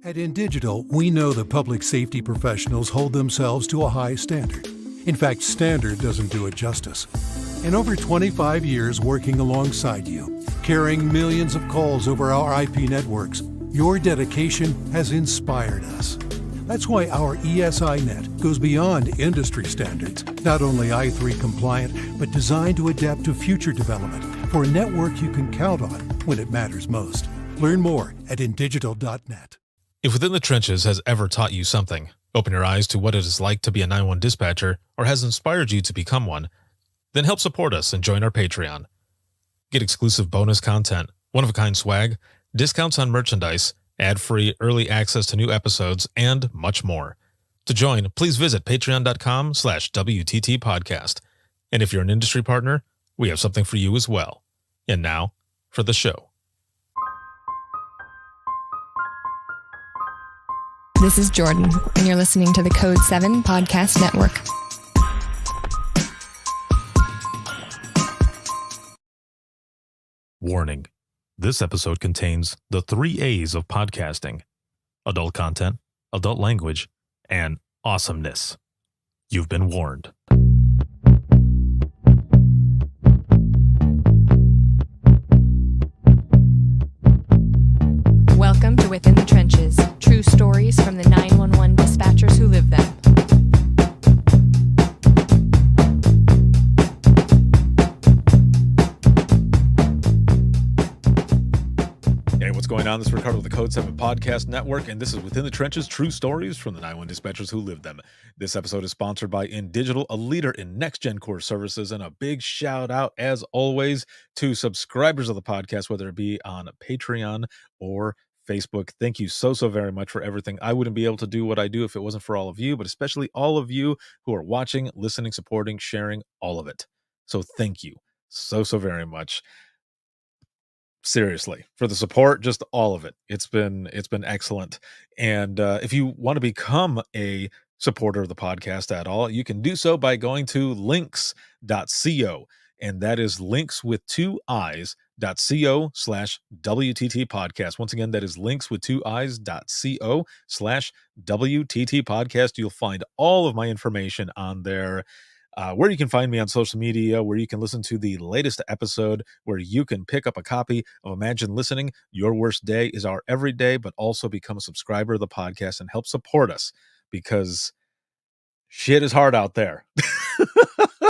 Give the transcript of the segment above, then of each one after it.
At InDigital, we know the public safety professionals hold themselves to a high standard. In fact, standard doesn't do it justice. In over 25 years working alongside you, carrying millions of calls over our IP networks, your dedication has inspired us. That's why our ESI Net goes beyond industry standards, not only I3 compliant, but designed to adapt to future development for a network you can count on when it matters most. Learn more at indigital.net. If Within the Trenches has ever taught you something, open your eyes to what it is like to be a 911 dispatcher, or has inspired you to become one, then help support us and join our Patreon. Get exclusive bonus content, one-of-a-kind swag, discounts on merchandise, ad-free early access to new episodes, and much more. To join, please visit patreon.com/WTT podcast. And if you're an industry partner, we have something for you as well. And now, for the show. This is Jordan, and you're listening to the Code 7 Podcast Network. Warning. This episode contains the 3 A's of podcasting: adult content, adult language, and awesomeness. You've been warned. Welcome to Within the Trenches, true stories from the 911 dispatchers who live them. Hey, what's going on? This is Ricardo with the Code 7 Podcast Network, and this is Within the Trenches, true stories from the 911 dispatchers who live them. This episode is sponsored by InDigital, a leader in next-gen core services, and a big shout-out, as always, to subscribers of the podcast, whether it be on Patreon or Facebook. Thank you so very much for everything. I wouldn't be able to do what I do if it wasn't for all of you, but especially all of you who are watching, listening, supporting, sharing, all of it. So thank you so very much. Seriously, for the support, just all of it. It's been excellent. And if you want to become a supporter of the podcast at all, you can do so by going to links.co, and that is links with 2 i's.co/WTT podcast. Once again, that is links with 2 i's.co/WTT podcast. You'll find all of my information on there. Where you can find me on social media, where you can listen to the latest episode, where you can pick up a copy of Imagine Listening. Your Worst Day is Our Everyday, but also become a subscriber of the podcast and help support us, because shit is hard out there.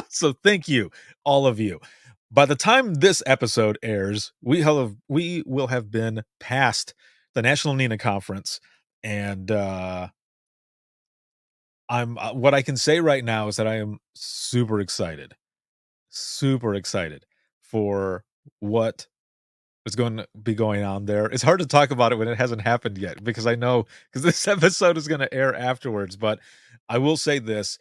So thank you, all of you. By the time this episode airs, we will have been past the National NENA Conference, and what I can say right now is that I am super excited for what is going to be going on there. It's hard to talk about it when it hasn't happened yet, because this episode is going to air afterwards. But I will say this: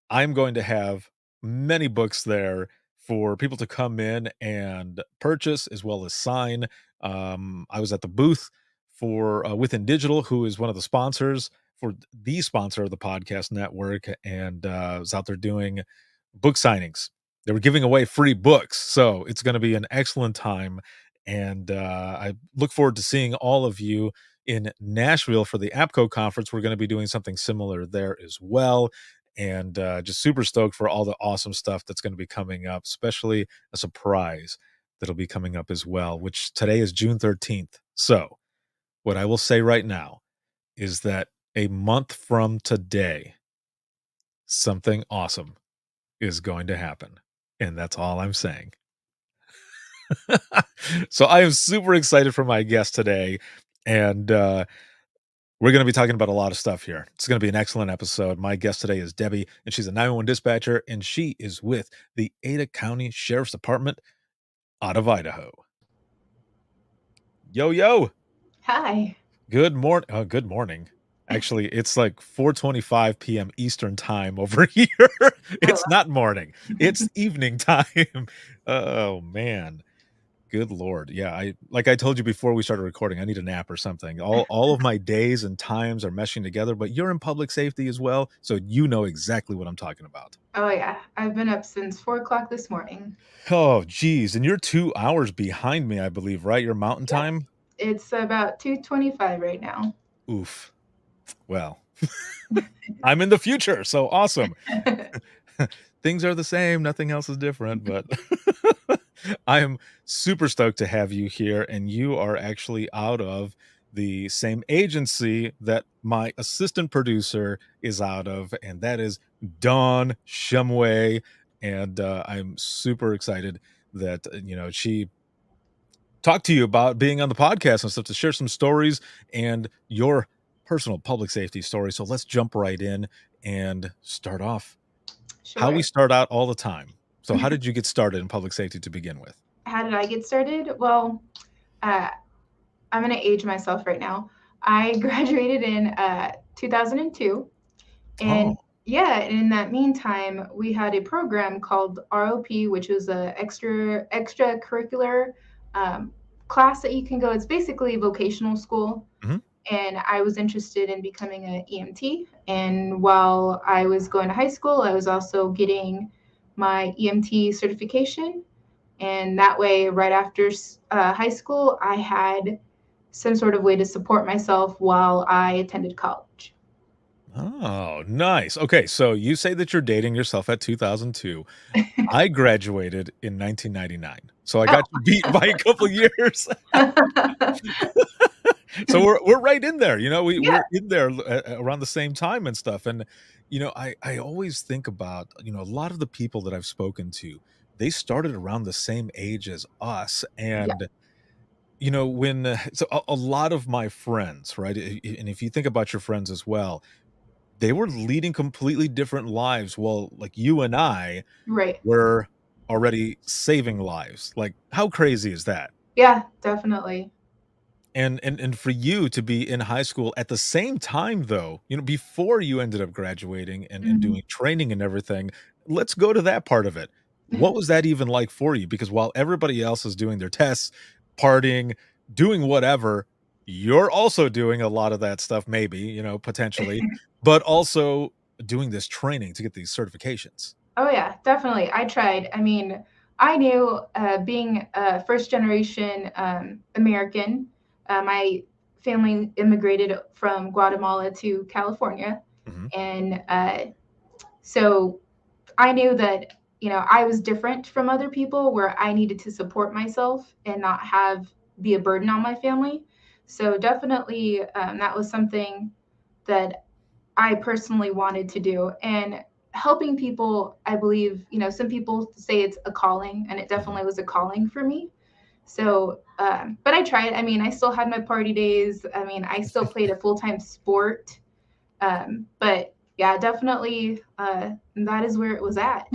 I'm going to have many books there for people to come in and purchase as well as sign. I was at the booth for with InDigital, who is one of the sponsors, for the sponsor of the podcast network, and I was out there doing book signings. They were giving away free books, so it's going to be an excellent time. And I look forward to seeing all of you in Nashville for the APCO conference. We're going to be doing something similar there as well. And just super stoked for all the awesome stuff that's going to be coming up, especially a surprise that'll be coming up as well, which today is June 13th. So what I will say right now is that a month from today, something awesome is going to happen. And that's all I'm saying. So I am super excited for my guest today. And we're going to be talking about a lot of stuff here. It's going to be an excellent episode. My guest today is Debby, and she's a 911 dispatcher, and she is with the Ada County Sheriff's Department out of Idaho. Yo. Hi. Good morning. Good morning. Actually, it's like 4:25 p.m. Eastern time over here. It's not morning. It's evening time. Oh, man. Good Lord. Yeah, like I told you before we started recording, I need a nap or something. All of my days and times are meshing together, but you're in public safety as well, so you know exactly what I'm talking about. Oh, yeah. I've been up since 4 o'clock this morning. Oh, geez. And you're 2 hours behind me, I believe, right? Your mountain time? It's about 2:25 right now. Oof. Well, I'm in the future, so awesome. Things are the same, nothing else is different, but I am super stoked to have you here, and you are actually out of the same agency that my assistant producer is out of, and that is Dawn Shumway. And I'm super excited that she talked to you about being on the podcast and stuff to share some stories and your personal public safety story. So let's jump right in and start off how we Sure. start out all the time. So how did you get started in public safety to begin with? How did I get started? Well, uh, I'm going to age myself right now. I graduated in 2002. And Oh, yeah, and in that meantime, we had a program called ROP, which was a extracurricular um, class that you can go. It's basically vocational school. mhm. And I was interested in becoming an EMT. And while I was going to high school, I was also getting my EMT certification. And that way, right after high school, I had some sort of way to support myself while I attended college. Oh, nice. Okay, so you say that you're dating yourself at 2002. I graduated in 1999, so I Oh, got you beat by a couple years. So we're right in there, yeah, we're in there around the same time and stuff. And I always think about a lot of the people that I've spoken to, they started around the same age as us. yeah. And when so a lot of my friends, right, and if you think about your friends as well, they were leading completely different lives. Well, like you and I Right. were already saving lives. Like, how crazy is that? Yeah, definitely. And for you to be in high school at the same time though, before you ended up graduating and Mhm. doing training and everything, let's go to that part of it. What was that even like for you? Because while everybody else is doing their tests, partying, doing whatever, you're also doing a lot of that stuff, maybe, potentially, but also doing this training to get these certifications. Oh, yeah, definitely. I tried. I mean, I knew being a first generation American, my family immigrated from Guatemala to California. Mhm. And so I knew that, I was different from other people where I needed to support myself and not be a burden on my family. So definitely that was something that I personally wanted to do. And helping people, I believe, some people say it's a calling, and it Mhm. definitely was a calling for me. So, but I tried. I mean, I still had my party days. I mean, I still played a full time sport. But yeah, definitely, that is where it was at.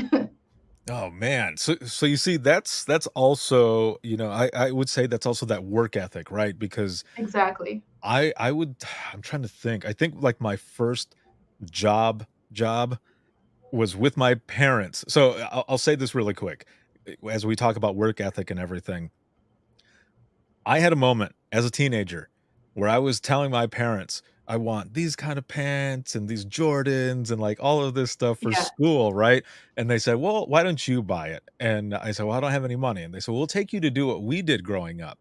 Oh man. So you see that's also, I would say that's also that work ethic, right? Because Exactly. I would I'm trying to think. I think like my first job was with my parents. So I'll say this really quick as we talk about work ethic and everything. I had a moment as a teenager where I was telling my parents, I want these kind of pants and these Jordans and like all of this stuff for Yeah. school, right? And they said, well, why don't you buy it? And I said, well, I don't have any money. And they said, well, we'll take you to do what we did growing up.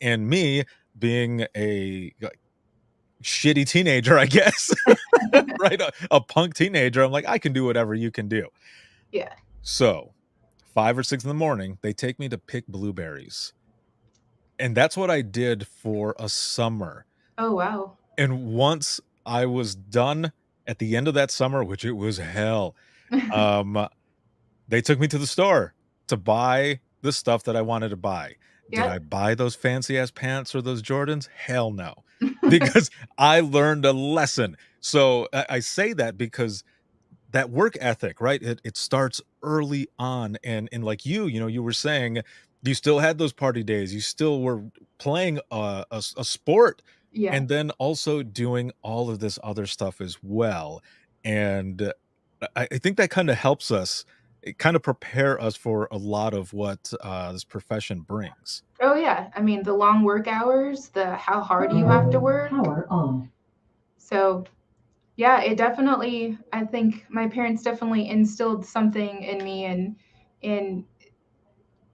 And me being a like, shitty teenager, I guess, right? A punk teenager. I'm like, I can do whatever you can do. Yeah. So 5 or 6 in the morning, they take me to pick blueberries. And that's what I did for a summer. Oh, wow. And once I was done at the end of that summer, which it was hell, um, they took me to the store to buy the stuff that I wanted to buy. Did I Yep. buy those fancy ass pants or those Jordans? Hell no, because I learned a lesson. So I say that because that work ethic, right? It starts early on, and like you were saying, you still had those party days. You still were playing a sport, Yeah. and then also doing all of this other stuff as well. And I think that kind of helps us. It kind of prepare us for a lot of what this profession brings. Oh, yeah. I mean, the long work hours, the how hard you have to work. Power on. So, yeah, it definitely, I think my parents definitely instilled something in me and in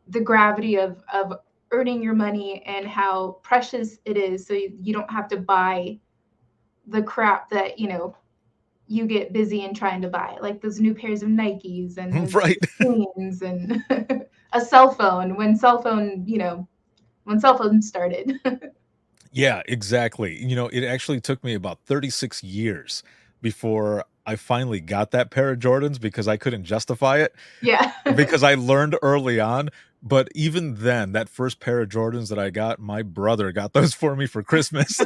the gravity of earning your money and how precious it is. So you don't have to buy the crap that, you get busy in trying to buy, like those new pairs of Nikes and those Right. jeans and a cell phone when cell phones started. Yeah, exactly. It actually took me about 36 years before I finally got that pair of Jordans because I couldn't justify it, Yeah. because I learned early on. But even then, that first pair of Jordans that I got, my brother got those for me for Christmas.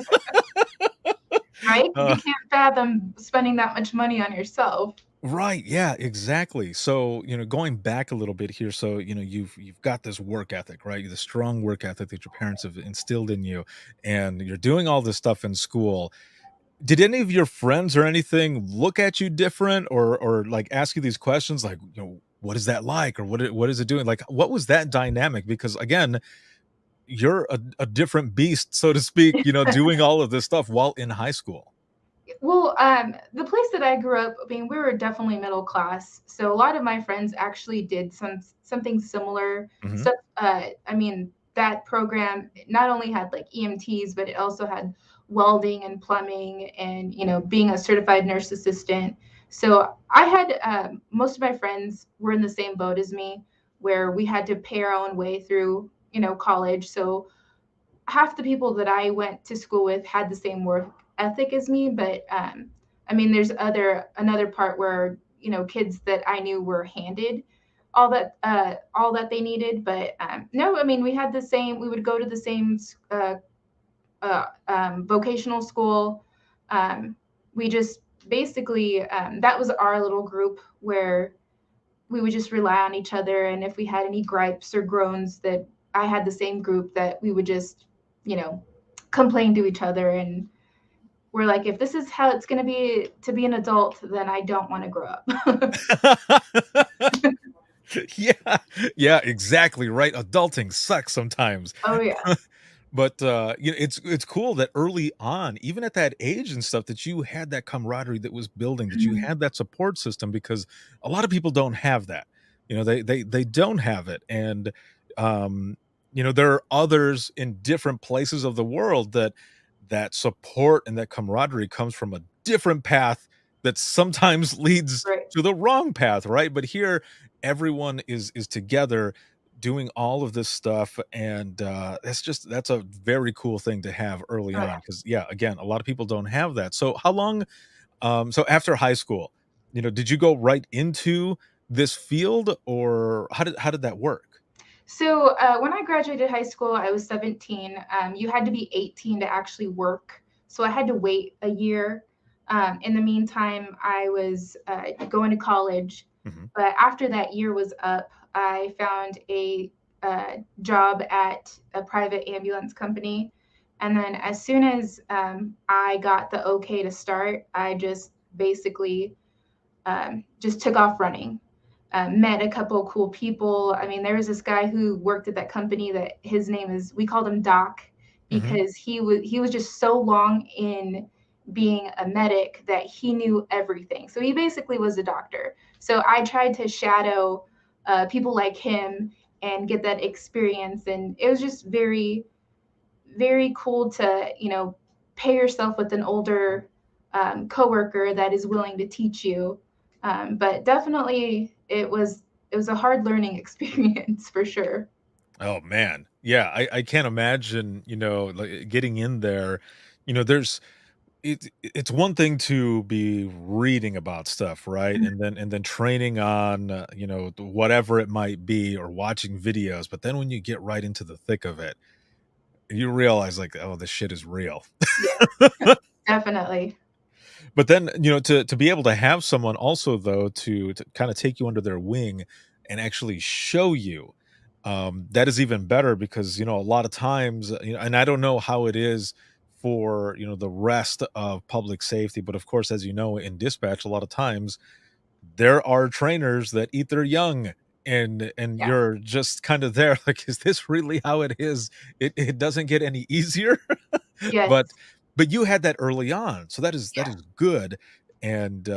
Right? You Uh, can't fathom spending that much money on yourself. right, yeah, exactly. So, going back a little bit here, so, you've got this work ethic, right? The strong work ethic that your parents have instilled in you, and you're doing all this stuff in school. Did any of your friends or anything look at you different, or like ask you these questions like, what is that like, or what is it doing? Like, what was that dynamic? Because again, you're a different beast, so to speak, doing all of this stuff while in high school. Well, the place that I grew up, I mean, we were definitely middle class. So a lot of my friends actually did something similar Mhm. stuff. I mean, that program not only had like EMTs, but it also had welding and plumbing and, being a certified nurse assistant. So I had most of my friends were in the same boat as me, where we had to pay our own way through, college. So half the people that I went to school with had the same work ethic as me, but I mean, there's another part where kids that I knew were handed all that they needed, but no, I mean, we had the same. We would go to the same vocational school. Um, we just basically that was our little group where we would just rely on each other. And if we had any gripes or groans, that I had the same group that we would just, you know, complain to each other. And we're like, if this is how it's going to be an adult, then I don't want to grow up. Yeah, yeah, exactly right. Adulting sucks sometimes. Oh yeah. But, it's cool that early on, even at that age and stuff, that you had that camaraderie that was building, that you Mhm. had that support system, because a lot of people don't have that. They don't have it, and, um, there are others in different places of the world that support and that camaraderie comes from a different path that sometimes leads Right. to the wrong path, right? But here, everyone is together doing all of this stuff, and that's a very cool thing to have early Oh on, yeah. because yeah, again, a lot of people don't have that. So how long, so after high school, did you go right into this field, or how did that work? So when I graduated high school, I was 17. You had to be 18 to actually work. So I had to wait a year. In the meantime, I was going to college. Mhm. But after that year was up, I found a job at a private ambulance company. And then as soon as I got the okay to start, I just basically just took off running. Met a couple of cool people. I mean, there was this guy who worked at that company that his name is, we called him Doc, Mhm. because he was just so long in being a medic that he knew everything. So he basically was a doctor. So I tried to shadow people like him and get that experience, and it was just very very cool to pair yourself with an older coworker that is willing to teach you. But definitely, it was a hard learning experience for sure. Oh man, yeah, I can't imagine, like, getting in there. There's it's one thing to be reading about stuff, right? And then training on, whatever it might be, or watching videos. But then when you get right into the thick of it, you realize, like, oh, this shit is real. Yeah, definitely. But then, to be able to have someone also, though, to kind of take you under their wing and actually show you, that is even better, because, a lot of times, and I don't know how it is for, the rest of public safety, but of course, as you know, in dispatch, a lot of times there are trainers that eat their young, and Yeah. you're just kind of there like, is this really how it is? It doesn't get any easier. Yes. but but you had that early on, so that is Yeah. good, and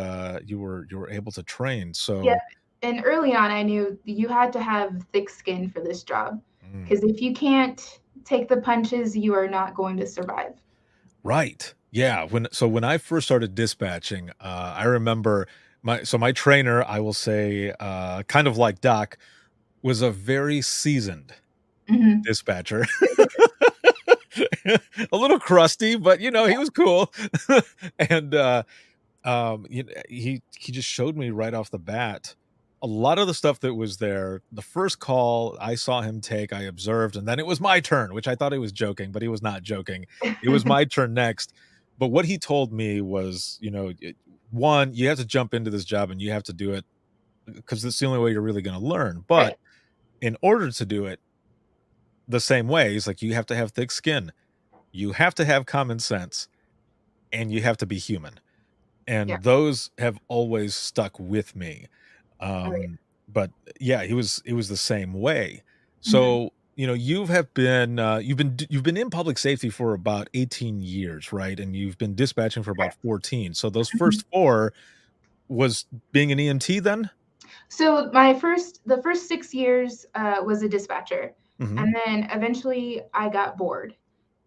you were able to train. Yeah. So And early on, I knew you had to have thick skin for this job, mm, because if you can't take the punches, you are not going to survive. right. Yeah, when I first started dispatching, I remember my trainer, I will say, kind of like Doc, was a very seasoned Mhm. dispatcher. A little crusty, but, he was cool. And, he just showed me right off the bat a lot of the stuff that was there. The first call I saw him take, I observed, and then it was my turn, which I thought he was joking, but he was not joking. It was my turn next. But what he told me was, one, you have to jump into this job and you have to do it because it's the only way you're really going to learn. But Right. in order to do it the same way, he's like, you have to have thick skin, you have to have common sense, and you have to be human. Yeah. And those have always stuck with me. Right. But yeah, he was the same way. Mhm. So, you've been in public safety for about 18 years, right? And you've been dispatching for about Correct. 14. So those Mhm. first 4 was being an EMT then? So the first 6 years was a dispatcher, Mhm, and then eventually I got bored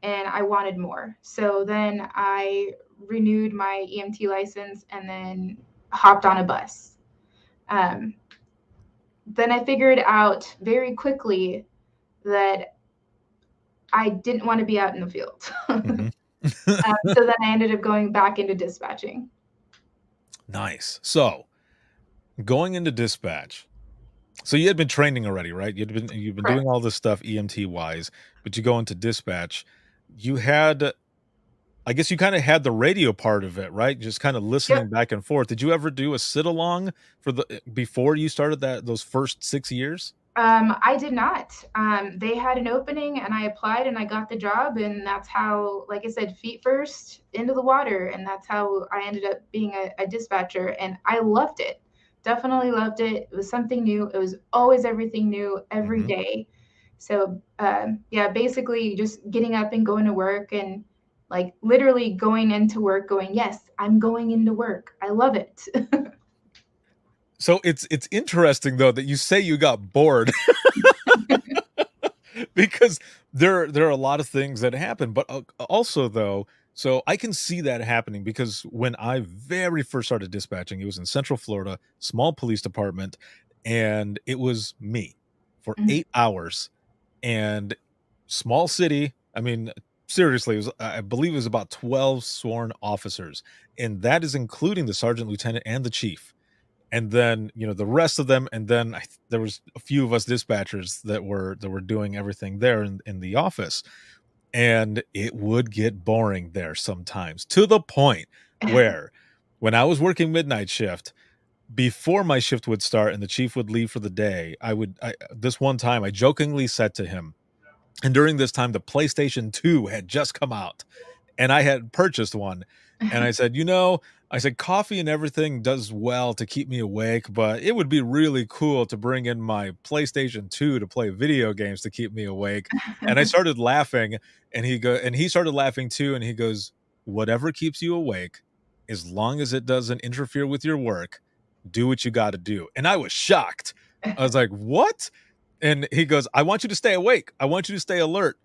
and I wanted more. So then I renewed my EMT license and then hopped on a bus. Um, then I figured out very quickly that I didn't want to be out in the field. mhm. So then I ended up going back into dispatching. Nice. So, going into dispatch, so you had been training already, right? You've been doing Correct. all this stuff EMT wise, but you go into dispatch. You had I guess you kinda had the radio part of it, right? Just kinda listening Yep. back and forth. Did you ever do a sit along for before you started those first 6 years? I did not. They had an opening and I applied and I got the job. And that's how, like I said, feet first into the water. And that's how I ended up being a dispatcher. And I loved it. Definitely loved it. It was something new. It was always everything new every Mhm. day. So, yeah, basically just getting up and going to work and like literally going into work, going, yes, I'm going into work. I love it. So it's interesting though that you say you got bored because there are a lot of things that happen, but, also though, so I can see that happening because when I very first started dispatching, it was in Central Florida, small police department, and it was me for Mhm. 8 hours. And small city, I mean, seriously, it was I believe it was about 12 sworn officers, and that is including the sergeant, lieutenant, and the chief. And then, the rest of them, and then there was a few of us dispatchers that were doing everything there in the office. And it would get boring there sometimes to the point where when I was working midnight shift, before my shift would start and the chief would leave for the day, this one time I jokingly said to him, and during this time, the PlayStation 2 had just come out, and I had purchased one, and I said, I said, "Coffee and everything does well to keep me awake, but it would be really cool to bring in my PlayStation 2 to play video games to keep me awake." And I started laughing, and he started laughing too, and he goes, "Whatever keeps you awake, as long as it doesn't interfere with your work, do what you gotta do." And I was shocked. I was like, "What?" And he goes, "I want you to stay awake. I want you to stay alert.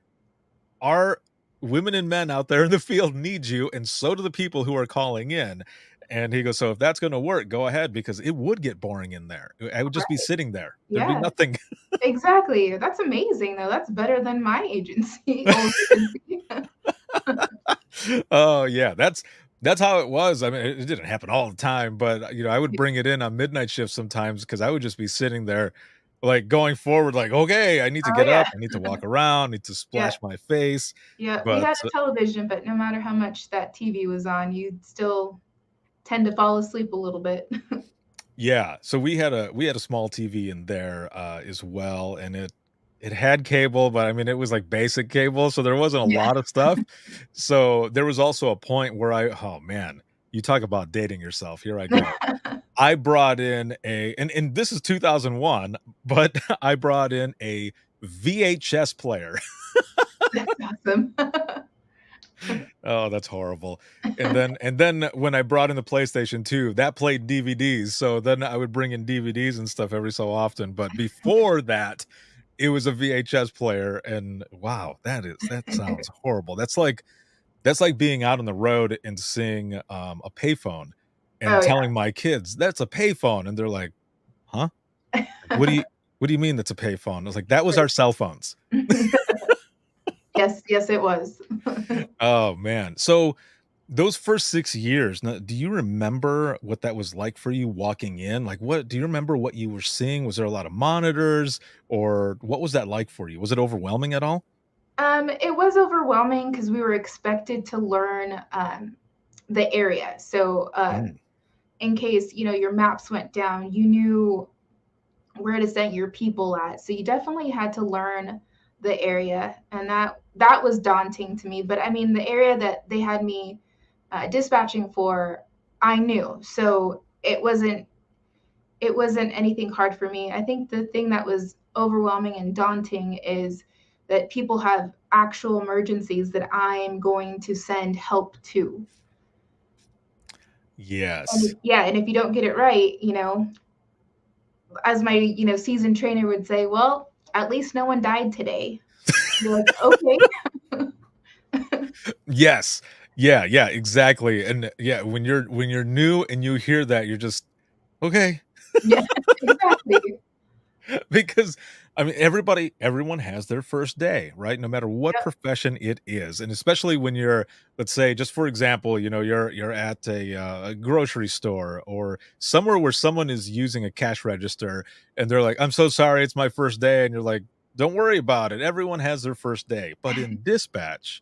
Our women and men out there in the field need you, and so do the people who are calling in." And he goes, "So if that's gonna work, go ahead because it would get boring in there. I would just be sitting there. There'd be Yeah. nothing." Exactly. That's amazing, though. That's better than my agency, old agency. Oh, yeah, that's how it was. I mean, it didn't happen all the time, but, I would bring it in on midnight shifts sometimes because I would just be sitting there, like, going forward, like, "Okay, I need to Oh, get yeah. up, I need to walk around, need to Yeah. splash my face." Yeah. We But had a television, but no matter how much that TV was on, you'd still tend to fall asleep a little bit. yeah, so we had a small TV in there, as well, and it had cable, but, I mean, it was, like, basic cable, so there wasn't a Yeah. lot of stuff. So, there was also a point where oh, man, you talk about dating yourself, here I go. I brought in and this is 2001, but I brought in a VHS player. That's awesome. Oh, that's horrible. And then when I brought in the PlayStation 2, that played DVDs, so then I would bring in DVDs and stuff every so often, but before that, it was a VHS player, and wow, that sounds horrible. That's like That's like being out on the road and seeing, a payphone and Oh telling my kids, "That's a payphone," and they're like, "Huh? What do yeah. you what do you mean that's a payphone?" I was like, "That was our cell phones." Yes, yes, it was. Oh, man. So, those first 6 years, now do you remember what that was like for you walking in? Like, what do you remember what you were seeing? Was there a lot of monitors, or what was that like for you? Was it overwhelming at all? It was overwhelming because we were expected to learn the area. So, Mm, in case your maps went down, you knew where to send your people at. So you definitely had to learn the area, and that was daunting to me. But I mean, the area that they had me dispatching for, I knew, so it wasn't anything hard for me. I think the thing that was overwhelming and daunting is that people have actual emergencies that I'm going to send help to. yes. And if you don't get it right, as my seasoned trainer would say, well, at least no one died today. You're like, okay. Yes. Yeah, yeah, exactly, and, yeah, when you're new and you hear that, you're just, "Okay." Yeah, exactly. Because I mean everyone has their first day, right? No matter what Yep. profession it is. And especially when you're, let's say, just for example, you're at a grocery store or somewhere where someone is using a cash register and they're like, "I'm so sorry, it's my first day." And you're like, "Don't worry about it. Everyone has their first day." But in dispatch,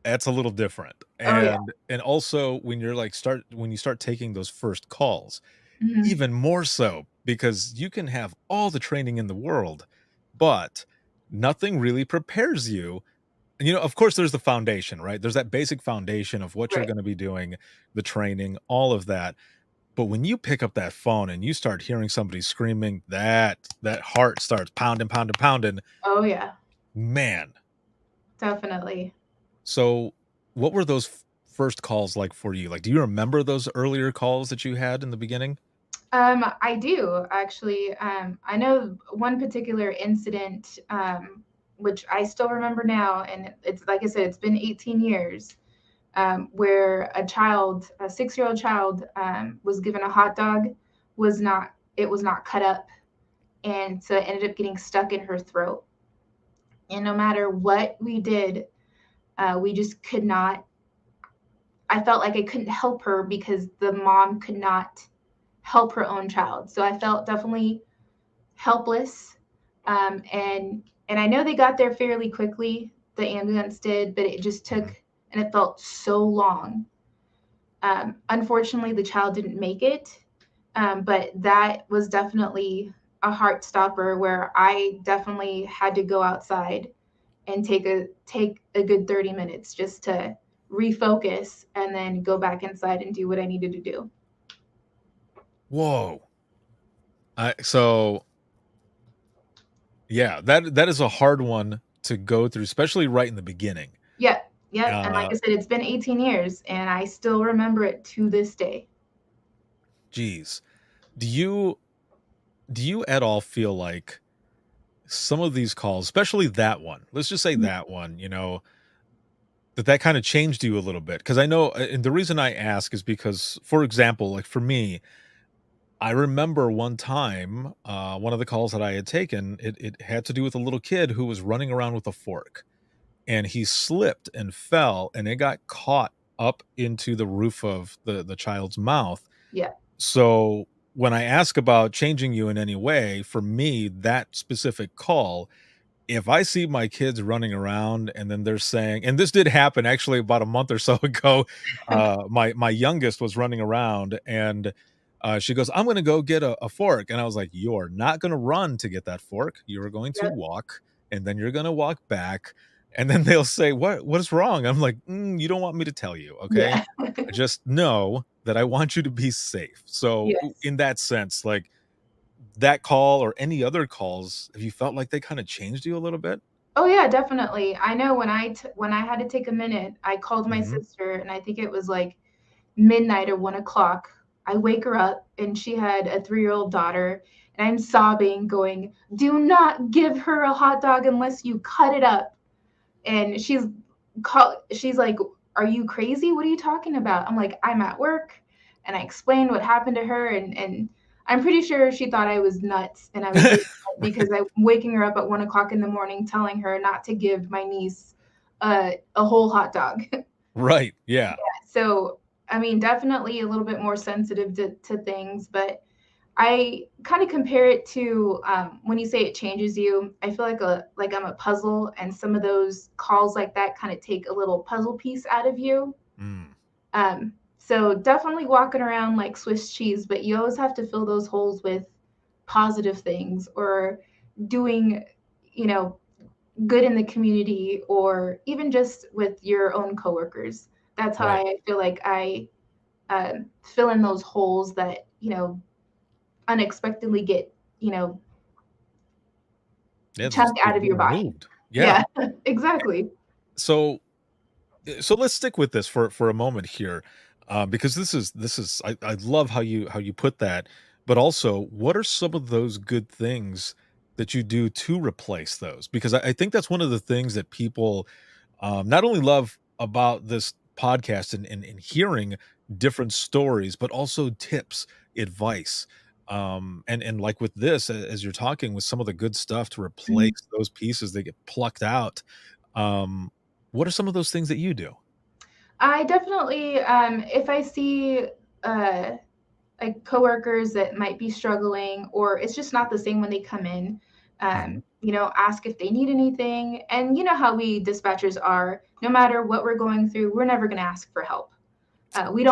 that's a little different. Oh yeah. And also when you start taking those first calls, Mhm. even more so, because you can have all the training in the world, but nothing really prepares you. And, of course, there's the foundation, right? There's that basic foundation of what you're Right. gonna be doing, the training, all of that. But when you pick up that phone and you start hearing somebody screaming, that heart starts pounding, pounding, pounding, Oh yeah. man. Definitely. So, what were those first calls like for you? Like, do you remember those earlier calls that you had in the beginning? I do actually. I know one particular incident, which I still remember now, and it's like I said, it's been 18 years, where a 6-year-old child, was given a hot dog, it was not cut up, and so it ended up getting stuck in her throat. And no matter what we did, we just could not. I felt like I couldn't help her because the mom could not help her own child. So I felt definitely helpless. And I know they got there fairly quickly. The ambulance did, but it just Mhm. took, and it felt so long. Unfortunately, the child didn't make it, but that was definitely a heart stopper where I definitely had to go outside and take a good 30 minutes just to refocus and then go back inside and do what I needed to do. Whoa. So yeah, that is a hard one to go through, especially right in the beginning. Yeah, yeah, and like Uh, I said, it's been 18 years and I still remember it to this day. Geez. Do you at all feel like some of these calls, especially that one, let's just say Mhm. that one, that kind of changed you a little bit? Because I know, and the reason I ask is because, for example, like for me, I remember one time, one of the calls that I had taken, it had to do with a little kid who was running around with a fork, and he slipped and fell, and it got caught up into the roof of the child's mouth. Yeah. So, when I ask about changing you in any way, for me, that specific call, if I see my kids running around and then they're saying, and this did happen actually about a month or so ago, my youngest was running around and, she goes, "I'm gonna go get a fork," and I was like, "You are not gonna run to get that fork, you are going to Yep. walk, and then you're gonna walk back," and then they'll say, "What is wrong?" I'm like, "You don't want me to tell you, okay? Yeah. I just know that I want you to be safe." So, Yes. in that sense, like, that call or any other calls, have you felt like they kinda changed you a little bit? Oh yeah, definitely. I know when I had to take a minute, I called my Mhm. sister, and I think it was like midnight or 1 o'clock. I wake her up, and she had a 3-year-old daughter, and I'm sobbing, going, "Do not give her a hot dog unless you cut it up." And she's she's like, "Are you crazy? What are you talking about?" I'm like, "I'm at work." And I explained what happened to her, and I'm pretty sure she thought I was nuts, and I was really upset because I'm waking her up at 1 o'clock in the morning, telling her not to give my niece a whole hot dog. Right. Yeah. So, I mean, definitely a little bit more sensitive to things, but I kind of compare it to when you say it changes you. I feel like I'm a puzzle, and some of those calls like that kind of take a little puzzle piece out of you. Mm. So definitely walking around like Swiss cheese, but you always have to fill those holes with positive things or doing, you know, good in the community or even just with your own coworkers. That's how Right. I feel like I fill in those holes that, unexpectedly get, you know, Yeah. Just chunked out of your body. removed. Yeah. Yeah, exactly. So let's stick with this for a moment here, because this is I love how you put that, but also what are some of those good things that you do to replace those? Because I think that's one of the things that people not only love about this podcast and hearing different stories, but also tips, advice. And like with this, as you're talking with some of the good stuff to replace Mhm. those pieces that get plucked out. Um, what are some of those things that you do? I definitely, if I see uh, like coworkers that might be struggling or it's just not the same when they come in, Mhm. ask if they need anything. And you know how we dispatchers are, no matter what we're going through, we're never going to ask for help. True. We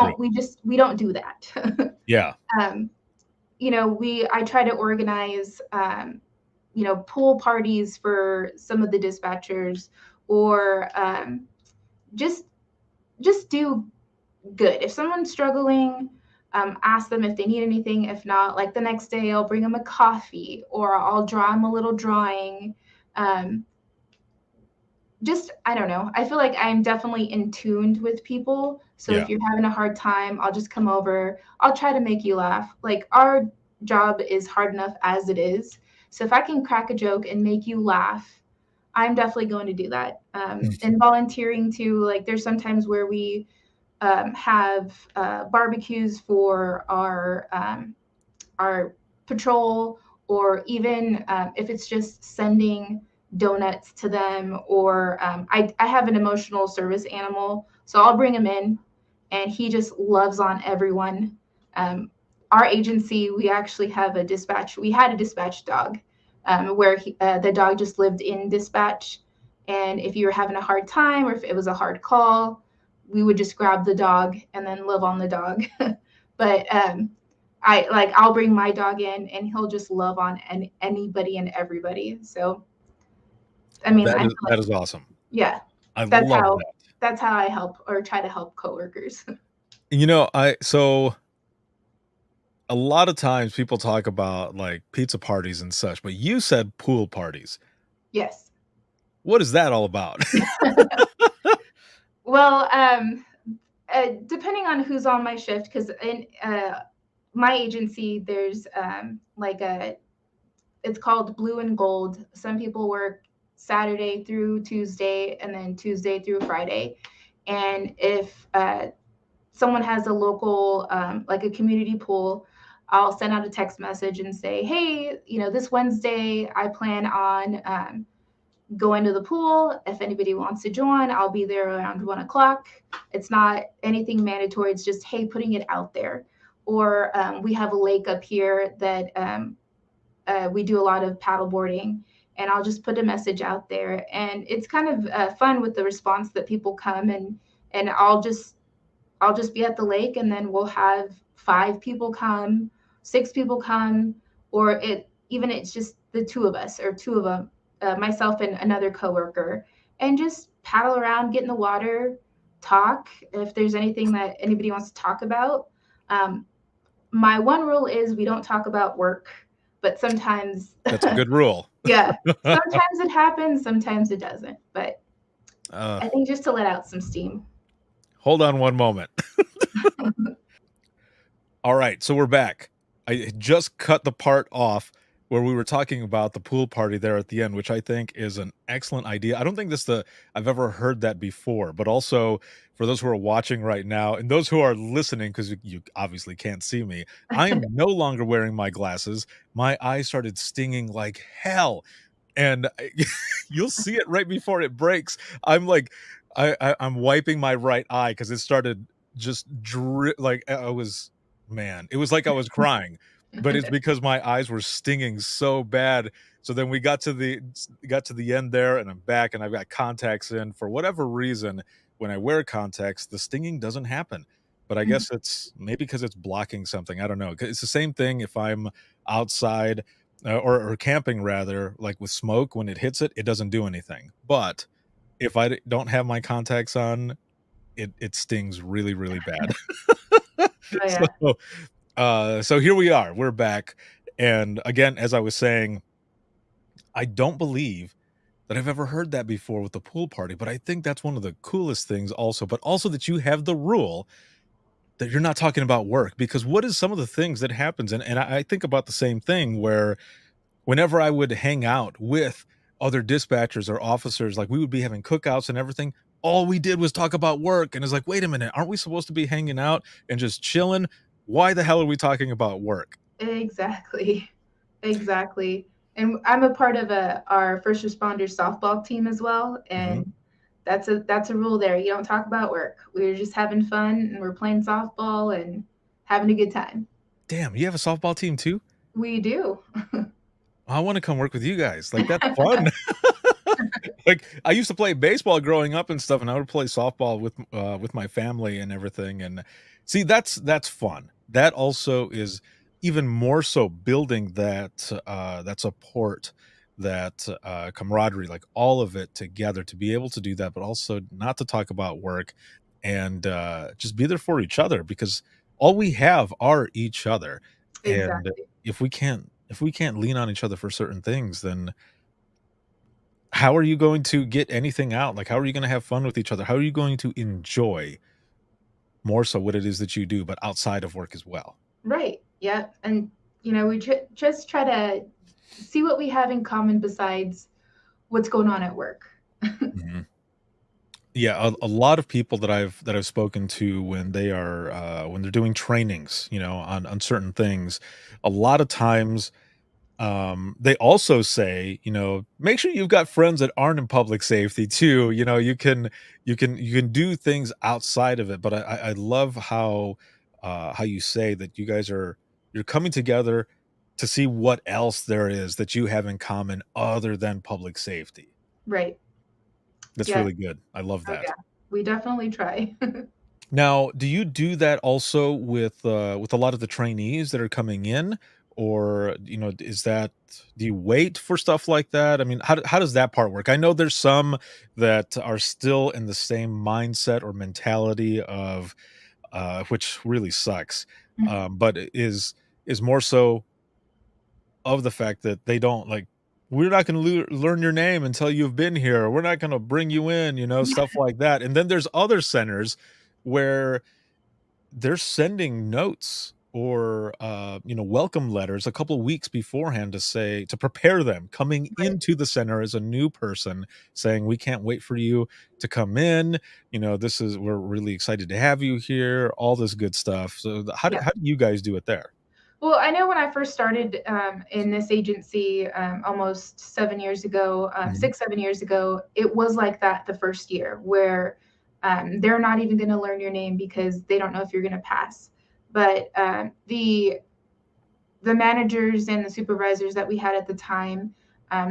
don't do that. Yeah. um, I try to organize, pool parties for some of the dispatchers or just do good. If someone's struggling, ask them if they need anything. If not, like the next day, I'll bring them a coffee or I'll draw them a little drawing. Um, just, I don't know. I feel like I'm definitely in tuned with people. So Yeah. if you're having a hard time, I'll just come over. I'll try to make you laugh. Like our job is hard enough as it is. So if I can crack a joke and make you laugh, I'm definitely going to do that. And volunteering too, like there's sometimes where we have barbecues for our patrol, or even if it's just sending donuts to them, or I have an emotional service animal, so I'll bring him in, and he just loves on everyone. Um, our agency, we actually have a dispatch. We had a dispatch dog, where the dog just lived in dispatch, and if you were having a hard time or if it was a hard call, we would just grab the dog and then live on the dog. But I'll bring my dog in and he'll just love on anybody and everybody. So I mean, I feel That like, is awesome. yeah, I that's love how that. that's how I help or try to help coworkers. I so a lot of times people talk about like pizza parties and such, but you said pool parties. Yes. What is that all about? Well, depending on who's on my shift, because in my agency, there's it's called Blue and Gold. Some people work Saturday through Tuesday and then Tuesday through Friday. And if someone has a local, like a community pool, I'll send out a text message and say, hey, this Wednesday, I plan on going to the pool. If anybody wants to join, I'll be there around 1 o'clock. It's not anything mandatory. It's just, hey, putting it out there. Or we have a lake up here that we do a lot of paddle boarding, and I'll just put a message out there, and it's kind of fun with the response that people come, and I'll just be at the lake, and then we'll have 5 people come, 6 people come, or it's just the two of us or two of them, myself and another coworker, and just paddle around, get in the water, talk if there's anything that anybody wants to talk about. Um, my one rule is we don't talk about work, but sometimes, That's a good rule. yeah, sometimes it happens, sometimes it doesn't. But Uh, I think just to let out some steam. hold on one moment. All right, so we're back. I just cut the part off where we were talking about the pool party there at the end, which I think is an excellent idea. I don't think I've ever heard that before, but also for those who are watching right now and those who are listening, because you obviously can't see me, I am no longer wearing my glasses. My eyes started stinging like hell, and you'll see it right before it breaks. I'm like, I'm wiping my right eye because it started just like I was, man, it was like I was crying, but it's because my eyes were stinging so bad. So then we got to the end there, and I'm back, and I've got contacts in. For whatever reason, when I wear contacts, the stinging doesn't happen. But I guess it's maybe because it's blocking something. I don't know. It's the same thing if I'm outside or camping rather, like with smoke, when it hits it, it doesn't do anything. But if don't have my contacts on, it stings really, really bad. Oh So, yeah. so here we are. We're back, and again, as I was saying, I don't believe that I've ever heard that before with the pool party, but I think that's one of the coolest things also, but also that you have the rule that you're not talking about work, because what is some of the things that happens, and I think about the same thing where whenever I would hang out with other dispatchers or officers, like we would be having cookouts and everything, all we did was talk about work. And it's like, wait a minute, aren't we supposed to be hanging out and just chilling? Why the hell are we talking about work? Exactly. Exactly. And I'm a part of our first responders softball team as well, Mhm. and that's a rule there. You don't talk about work. We're just having fun and we're playing softball and having a good time. Damn, you have a softball team too? We do. I want to come work with you guys. Like that's fun. Like I used to play baseball growing up and stuff, and I would play softball with my family and everything. And see, that's fun. That also is even more so building that support, that camaraderie, like all of it together to be able to do that, but also not to talk about work and just be there for each other, because all we have are each other. And Exactly. if we can't lean on each other for certain things, then how are you going to get anything out? Like, how are you gonna have fun with each other? How are you going to enjoy more so what it is that you do, but outside of work as well? Right. Yeah. And we just try to see what we have in common besides what's going on at work. Mhm. Yeah, a lot of people that I've spoken to when they're doing trainings, on certain things, a lot of times they also say, make sure you've got friends that aren't in public safety too. You can do things outside of it. But I love how you say that you're coming together to see what else there is that you have in common other than public safety. Right. That's Yeah. really good. I love Oh that. yeah. We definitely try. Now, do you do that also with a lot of the trainees that are coming in? Or, is that do you wait for stuff like that? I mean, how does that part work? I know there's some that are still in the same mindset or mentality of which really sucks. But is more so of the fact that they don't like, we're not going to learn your name until you've been here. Or we're not going to bring you in, stuff like that. And then there's other centers where they're sending notes or welcome letters a couple of weeks beforehand to prepare them coming Right. into the center as a new person, saying we can't wait for you to come in. We're really excited to have you here, all this good stuff. So Yeah. how do you guys do it there? Well, I know when I first started in this agency almost 7 years ago, Mhm. 6, 7 years ago, it was like that the first year where they're not even going to learn your name because they don't know if you're going to pass. But the managers and the supervisors that we had at the time,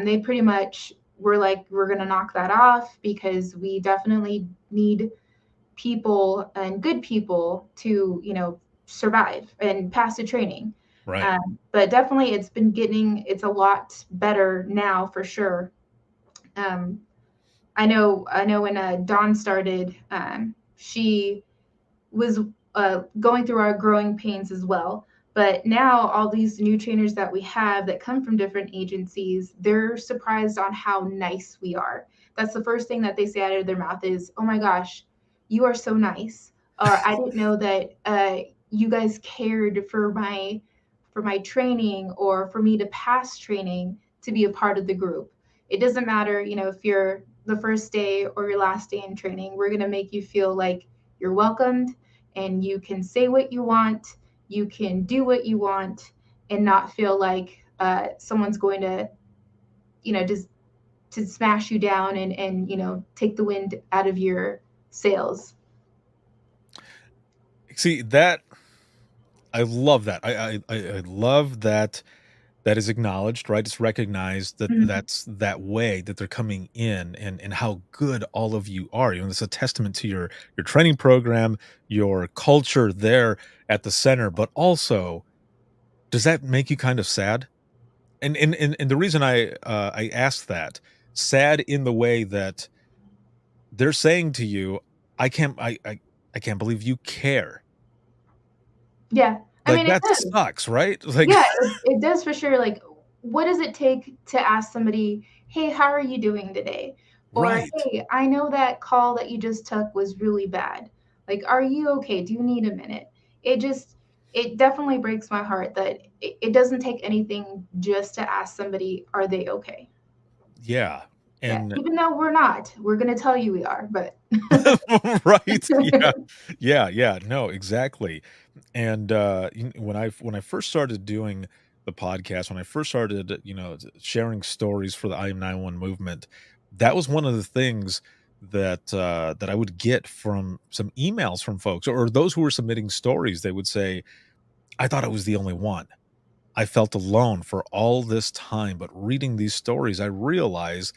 they pretty much were like, we're going to knock that off because we definitely need people and good people to survive and pass the training. Right. But definitely it's a lot better now for sure. um, I know when Dawn started, she was going through our growing pains as well. But now all these new trainers that we have that come from different agencies, they're surprised on how nice we are. That's the first thing that they say out of their mouth is, "Oh my gosh, you are so nice," or "I didn't know that you guys cared for for my training or for me to pass training to be a part of the group. It doesn't matter, if you're the first day or your last day in training, we're going to make you feel like you're welcomed and you can say what you want, you can do what you want, and not feel like someone's going to, just to smash you down and take the wind out of your sails. See that I love that. I love that that is acknowledged, right? It's recognized that Mhm. that's that way that they're coming in and how good all of you are. It's a testament to your training program, your culture there at the center, but also does that make you kind of sad? And the reason I asked that, sad in the way that they're saying to you, I can't believe you care. Yeah. I Like mean, it that does. sucks, right? Like Yeah, it does for sure. Like, what does it take to ask somebody, hey, how are you doing today? Or, right. hey, I know that call that you just took was really bad. Like, are you okay? Do you need a minute? It definitely breaks my heart that it doesn't take anything just to ask somebody, are they okay? Yeah. Yeah. And Even though we're going to tell you we are, but. right. Yeah. Yeah, yeah. No, exactly. And when I first started doing the podcast, when I first started, sharing stories for the IM91 movement, that was one of the things that I would get from some emails from folks or those who were submitting stories. They would say, I thought I was the only one. I felt alone for all this time, but reading these stories, I realized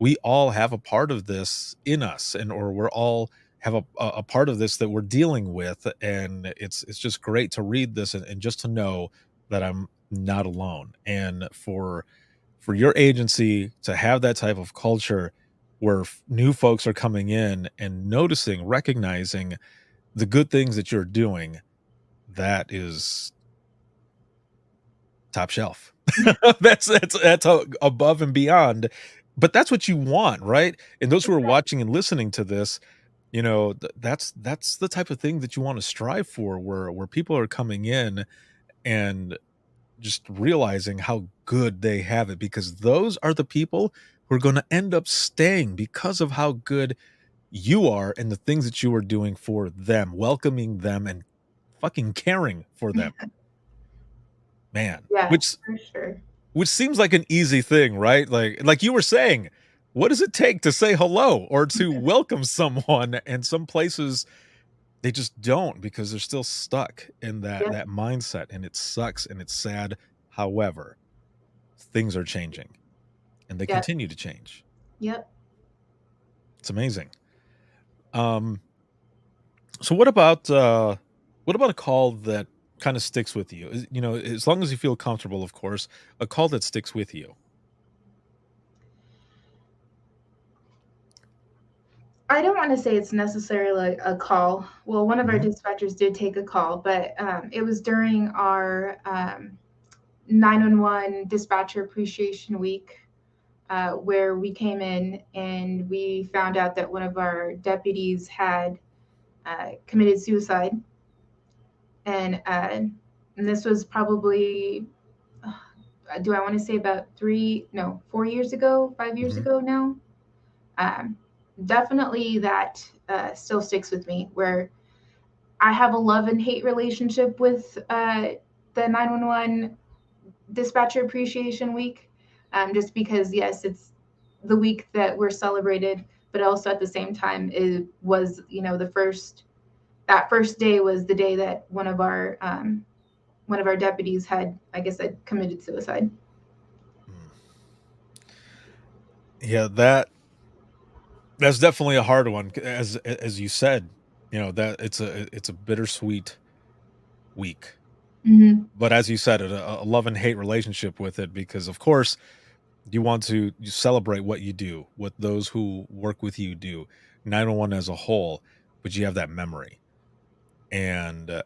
we all have a part of this in us and or we're all have a part of this that we're dealing with, and it's just great to read this and just to know that I'm not alone. And for your agency to have that type of culture where new folks are coming in and noticing, recognizing the good things that you're doing, that is top shelf. That's above and beyond, but that's what you want, right? And those who are watching and listening to this, that's the type of thing that you wanna strive for, where people are coming in and just realizing how good they have it, because those are the people who are gonna end up staying because of how good you are and the things that you are doing for them, welcoming them and fucking caring for them. Man, Yeah, which for sure. Which seems like an easy thing, right? Like you were saying, what does it take to say hello or to welcome someone? And some places they just don't because they're still stuck in that Yep, that mindset, and it sucks and it's sad. However, things are changing and they yep, continue to change. yep. It's amazing. Um so what about a call that kind of sticks with you? As long as you feel comfortable, of course, a call that sticks with you. I don't want to say it's necessarily a call. Well, one of our Mhm. dispatchers did take a call, but it was during our 911 Dispatcher Appreciation Week, where we came in and we found out that one of our deputies had committed suicide. And this was probably, do I want to say about 4 years ago, 5 years Mhm. ago now? Um, Definitely that still sticks with me, where I have a love and hate relationship with the 911 Dispatcher Appreciation Week, just because, yes, it's the week that we're celebrated, but also at the same time, it was, that first day was the day that one of our deputies had, I guess, had committed suicide. Mm. Yeah, that's definitely a hard one, as you said, that it's a bittersweet week. Hmm. But as you said, a love and hate relationship with it, because of course you celebrate what you do, what those who work with you do, 911 as a whole, but you have that memory. And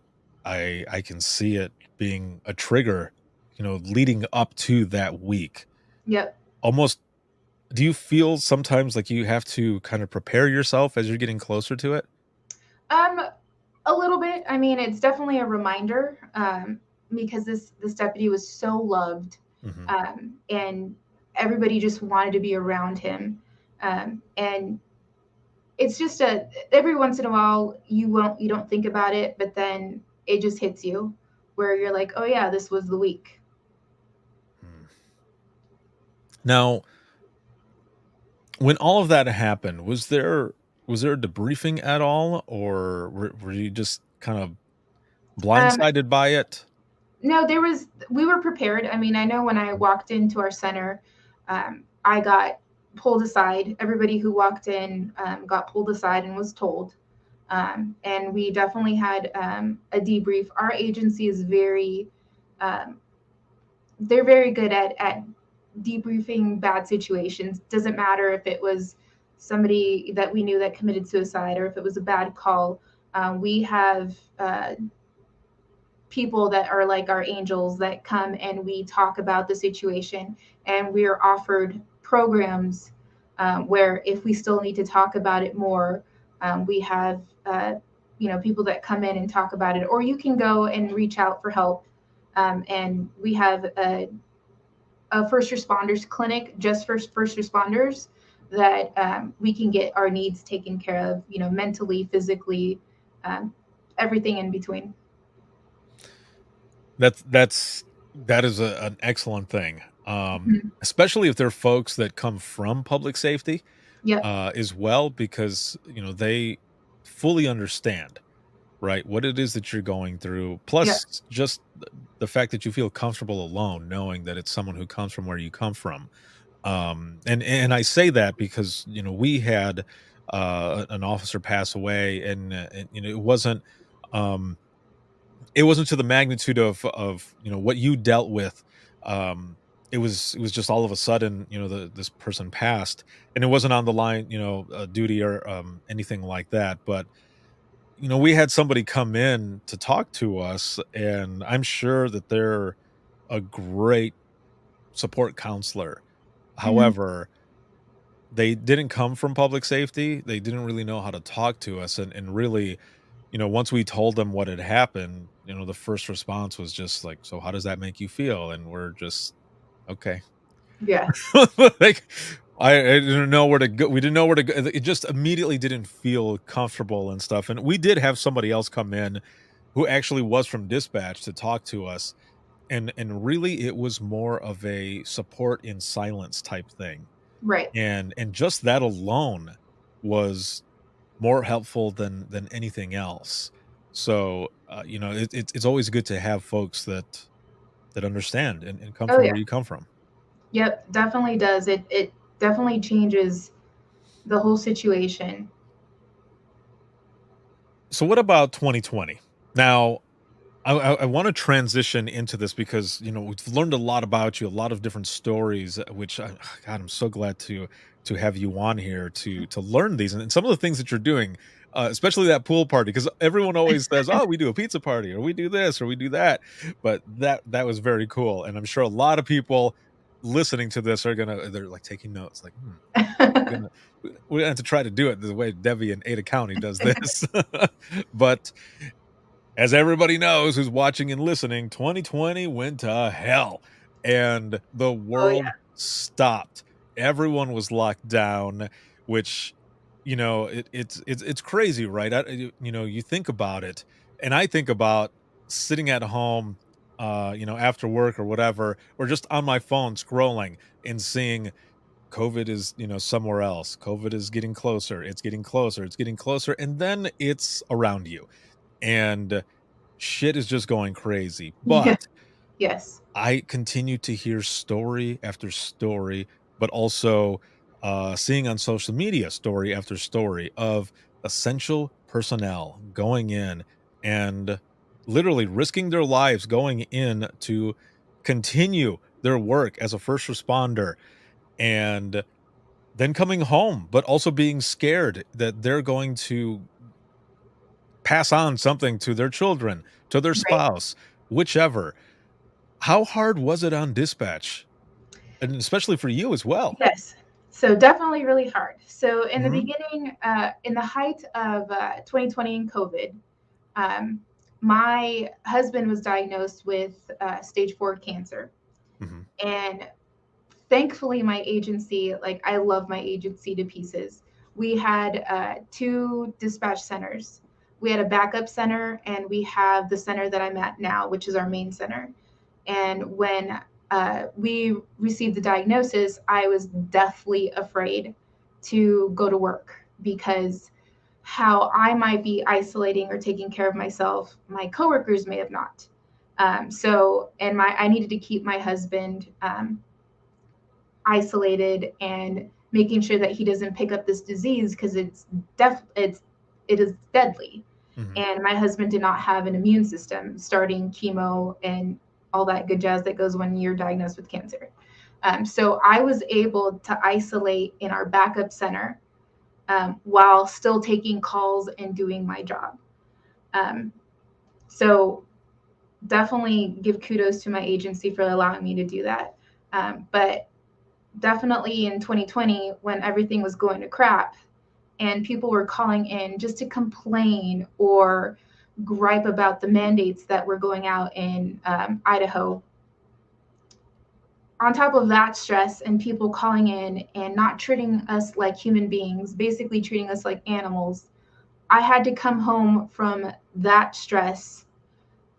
I can see it being a trigger, leading up to that week. Yep. Almost, do you feel sometimes like you have to kind of prepare yourself as you're getting closer to it? Um, a little bit. I mean, it's definitely a reminder. because this deputy was so loved, Mhm. and everybody just wanted to be around him. And it's just every once in a while you don't think about it, but then it just hits you where you're like, oh yeah, this was the week. Mm. Now, when all of that happened, was there a debriefing at all, or were you just kind of Um, blindsided by it? no, we were prepared. I mean, I know when I walked into our center, I got pulled aside. Everybody who walked in got pulled aside and was told. And we definitely had a debrief. Our agency is um, they're very good at debriefing bad situations. Doesn't matter if it was somebody that we knew that committed suicide or if it was a bad call. We have people that are like our angels that come and we talk about the situation, and we're offered programs where if we still need to talk about it more, we have people that come in and talk about it, or you can go and reach out for help. And we have a first responders clinic just for first responders that we can get our needs taken care of, mentally, physically, um, everything in between. That is an excellent thing, Mhm. especially if they're folks that come from public safety, Yep. as well, because, they fully understand, right, what it is that you're going through, Yep. plus just the fact that you feel comfortable alone knowing that it's someone who comes from where you come from. And I say that because, we had, an officer pass away, and, um it wasn't to the magnitude of, what you dealt with. Um, it was just all of a sudden, this person passed, and it wasn't on the line, duty or, anything like that. But, we had somebody come in to talk to us, and I'm sure that they're a great support counselor. Mhm. However, they didn't come from public safety. They didn't really know how to talk to us, and really, once we told them what had happened, the first response was just like, "So how does that make you feel?" And we're just, "Okay." Yeah. Like, I didn't know where to go. We didn't know where to go. It just immediately didn't feel comfortable and stuff. And we did have somebody else come in who actually was from dispatch to talk to us, and really it was more of a support in silence type thing. Right. And just that alone was more helpful than anything else. So, it's always good to have folks that understand and come Oh from yeah. where you come from. Yep. Definitely does. It definitely changes the whole situation. So what about 2020? Now, I want to transition into this because we've learned a lot about you, a lot of different stories, which God, I'm so glad to have you on here to learn these, and some of the things that you're doing, especially that pool party, because everyone always says, "Oh, we do a pizza party, or we do this, or we do that," but that was very cool, and I'm sure a lot of people listening to this they're like taking notes, like, we're gonna we're gonna have to try to do it the way Debbie in Ada County does this, but as everybody knows who's watching and listening, 2020 went to hell and the Oh world yeah. stopped. Everyone was locked down, which it's crazy, right? You think about it, and I think about sitting at home, after work or whatever, or just on my phone scrolling and seeing COVID is, somewhere else. COVID is getting closer. It's getting closer. It's getting closer, and then it's around you. And shit is just going crazy, Yeah. but Yes. I continue to hear story after story, but also, seeing on social media story after story of essential personnel going in and literally risking their lives going in to continue their work as a first responder, and then coming home, but also being scared that they're going to pass on something to their children, to their Right. spouse, whichever. How hard was it on dispatch? And especially for you as well? Yes. So definitely really hard. So in the Mhm. beginning, in the height of 2020 and COVID, um, my husband was diagnosed with stage 4 cancer. Mhm. And thankfully, my agency, like, I love my agency to pieces. We had 2 dispatch centers. We had a backup center, and we have the center that I'm at now, which is our main center. And when we received the diagnosis, I was deathly afraid to go to work because how I might be isolating or taking care of myself, my coworkers may have not. And I needed to keep my husband isolated and making sure that he doesn't pick up this disease because it is deadly. Mhm. And my husband did not have an immune system starting chemo and all that good jazz that goes when you're diagnosed with cancer. So I was able to isolate in our backup center while still taking calls and doing my job. Um, so definitely give kudos to my agency for allowing me to do that. But definitely in 2020, when everything was going to crap and people were calling in just to complain or gripe about the mandates that were going out in Idaho. On top of that stress and people calling in and not treating us like human beings, basically treating us like animals, I had to come home from that stress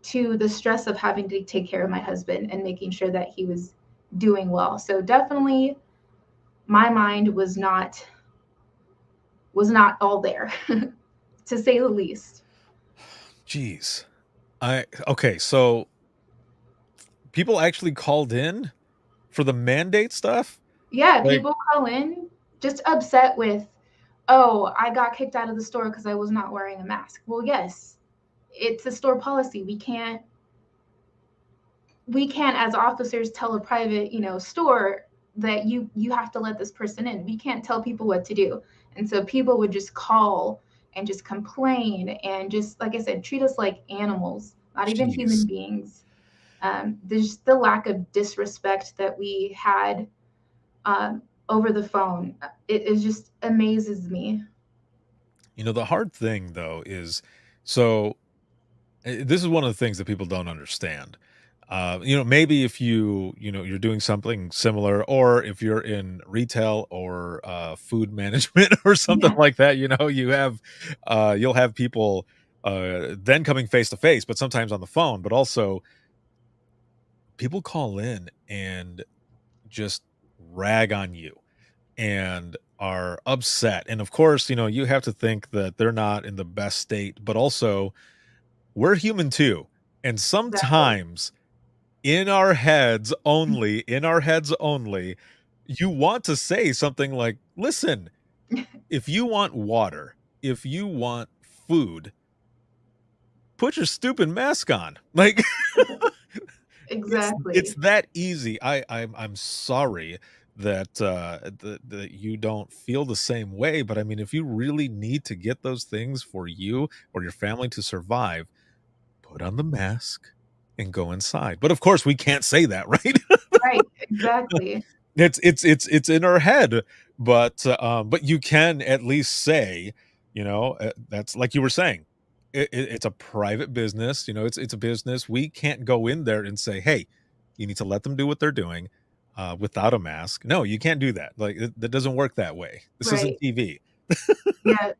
to the stress of having to take care of my husband and making sure that he was doing well. So definitely my mind was not all there to say the least. Jeez. Okay, so people actually called in for the mandate stuff? Yeah, Like, people call in just upset with, oh, I got kicked out of the store because I was not wearing a mask. Well, yes, it's a store policy. We can't as officers tell a private, store that you have to let this person in. We can't tell people what to do. And so people would just call and just complain and just, like I said, treat us like animals, not even human jeez. beings. There's the lack of disrespect that we had over the phone. It just amazes me. The hard thing though is so this is one of the things that people don't understand. Maybe if you're doing something similar, or if you're in retail or food management or something Yeah, like that, you'll have people then coming face to face, but sometimes on the phone. But also, people call in and just rag on you and are upset. And of course, you have to think that they're not in the best state, but also we're human too. And exactly. sometimes in our heads only, you want to say something like, listen, if you want water, if you want food, put your stupid mask on. Like, it's Exactly. that easy. I'm sorry that you don't feel the same way, but I mean, if you really need to get those things for you or your family to survive, put on the mask and go inside. But of course, we can't say that, right? Right. Exactly. It's in our head, but you can at least say, that's like you were saying, it's a private business. It's a business. We can't go in there and say, hey, you need to let them do what they're doing without a mask. No, you can't do that. Like that doesn't work that way. This isn't Right. TV. Yeah.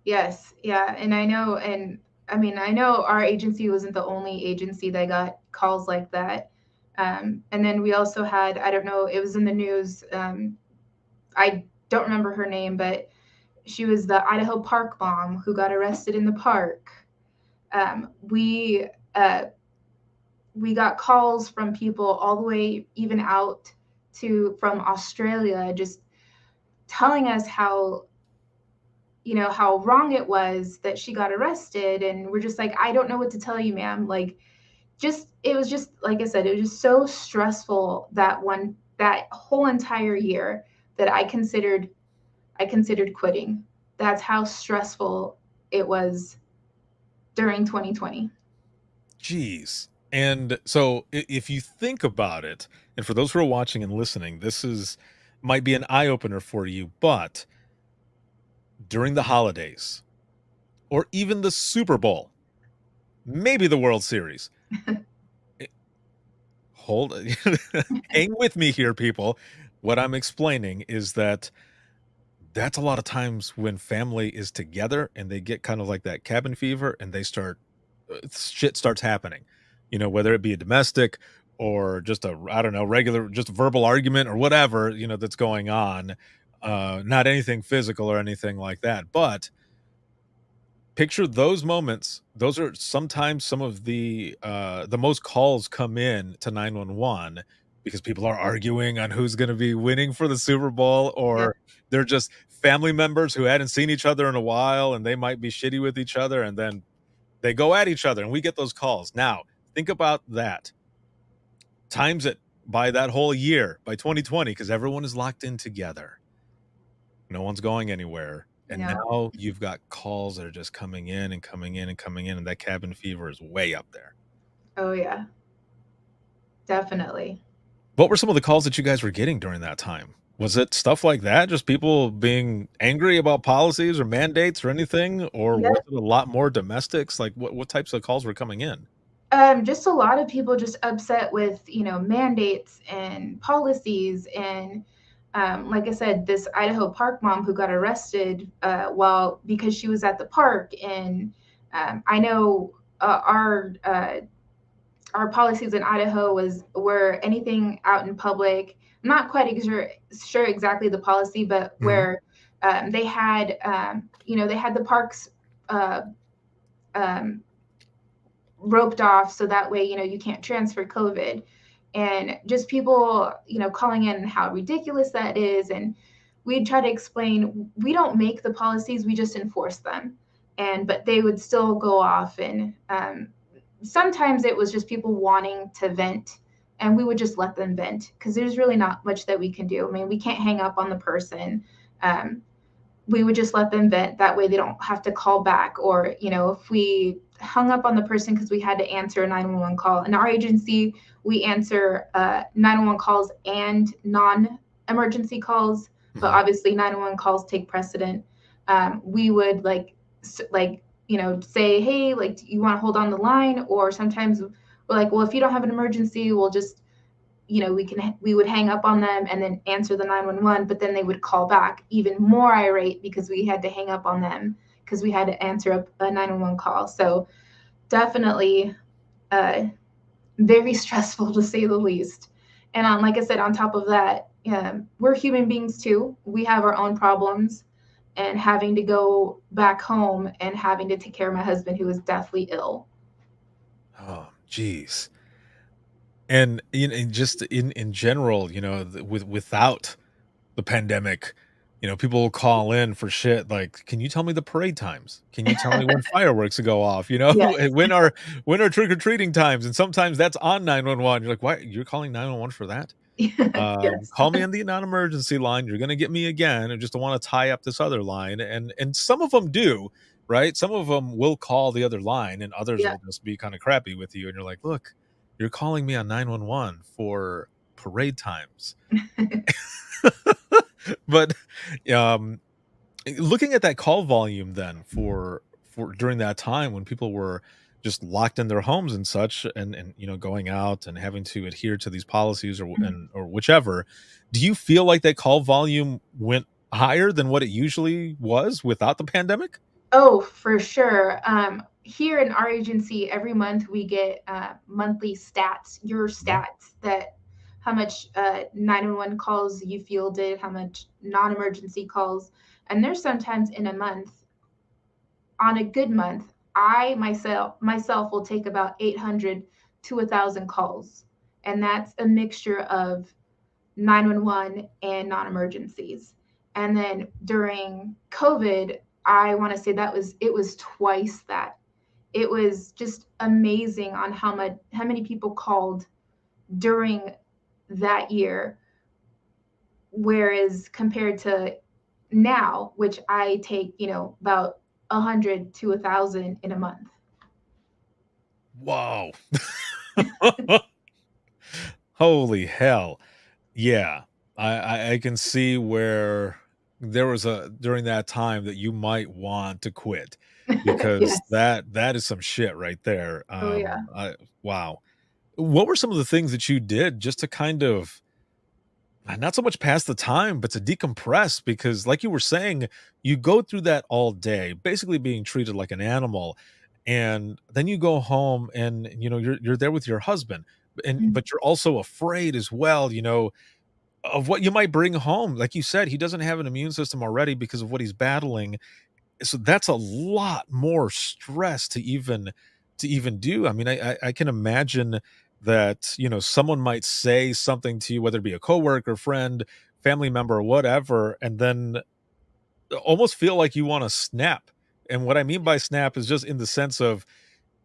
Yes. Yeah. And I know, and I mean, I know our agency wasn't the only agency that got calls like that. And then we also had, I don't know, it was in the news. I don't remember her name, but she was the Idaho park mom who got arrested in the park. Um, we uh, we got calls from people all the way even out to from Australia, just telling us how wrong it was that she got arrested, and we're just like, I don't know what to tell you, ma'am. Like, just it was just like I said, it was just so stressful that whole entire year that I considered quitting. That's how stressful it was during 2020. Jeez. And so if you think about it, and for those who are watching and listening, this is might be an eye opener for you, but during the holidays or even the Super Bowl, maybe the World Series. It- hold hang with me here, people. What I'm explaining is that that's a lot of times when family is together and they get kind of like that cabin fever and they start shit starts happening. Whether it be a domestic or just a I don't know, regular just a verbal argument or whatever, that's going on. Not anything physical or anything like that. But picture those moments. Those are sometimes some of the most calls come in to 911 because people are arguing on who's going to be winning for the Super Bowl, Yeah. or they're just family members who hadn't seen each other in a while and they might be shitty with each other, and then they go at each other and we get those calls. Now, think about that. Times it by that whole year, by 2020, because everyone is locked in together. No one's going anywhere. And No. now you've got calls that are just coming in and coming in and coming in, and that cabin fever is way up there. Oh yeah. Definitely. What were some of the calls that you guys were getting during that time? Was it stuff like that? Just people being angry about policies or mandates or anything? Or Yeah. was it a lot more domestics? Like what types of calls were coming in? Just a lot of people just upset with, mandates and policies. And like I said, this Idaho park mom who got arrested because she was at the park. And I know our policies in Idaho were anything out in public. I'm not quite sure exactly the policy, but Mhm. where they had, they had the parks uh, um, roped off so that way you can't transfer COVID. And just people calling in how ridiculous that is. And we'd try to explain, we don't make the policies, we just enforce them. But they would still go off. And sometimes it was just people wanting to vent, and we would just let them vent because there's really not much that we can do. I mean, we can't hang up on the person. um, we would just let them vent. That way they don't have to call back. Or, if we hung up on the person because we had to answer a 911 call. In our agency, we answer 911 calls and non-emergency calls, but Mhm. obviously 911 calls take precedent. We would say, hey, like, do you want to hold on the line? Or sometimes we're like, well, if you don't have an emergency, we'll just we would hang up on them and then answer the 911, but then they would call back even more irate because we had to hang up on them because we had to answer a 911 call. So definitely very stressful to say the least. And like I said, on top of that, we're human beings too. We have our own problems, and having to go back home and having to take care of my husband who is deathly ill. Oh, geez. And just in general, without the pandemic, people will call in for shit like, "Can you tell me the parade times? Can you tell me when fireworks go off? Yes. When are trick-or-treating times?" And sometimes that's on 911. You're like, "Why you're calling 911 for that? Yes. Call me on the non-emergency line. You're gonna get me again, and just don't wanna tie up this other line." And some of them do, right? Some of them will call the other line, and others Yeah. will just be kinda crappy with you, and you're like, "Look, you're calling me on 911 for parade times." But, um, looking at that call volume then for during that time when people were just locked in their homes and such, and going out and having to adhere to these policies, or whichever, do you feel like that call volume went higher than what it usually was without the pandemic? Oh, for sure. Here in our agency, every month we get monthly stats, your Mhm. stats, that how much 911 calls you fielded, how much non-emergency calls. And there's sometimes in a month, on a good month, I myself will take about 800 to 1,000 calls. And that's a mixture of 911 and non-emergencies. And then during COVID, I want to say it was twice that. It was just amazing on how many people called during that year, whereas compared to now, which I take, about 100 to 1,000 in a month. Whoa. Holy hell. Yeah. I can see where there was a during that time that you might want to quit. because Yes. that is some shit right there. Oh yeah. Wow. What were some of the things that you did just to kind of not so much pass the time, but to decompress? Because, like you were saying, you go through that all day, basically being treated like an animal, and then you go home and you're there with your husband, and Mhm. but you're also afraid as well, of what you might bring home. Like you said, he doesn't have an immune system already because of what he's battling, so that's a lot more stress to even do. I mean, I can imagine that, someone might say something to you, whether it be a coworker, friend, family member, or whatever, and then almost feel like you want to snap. And what I mean by snap is just in the sense of,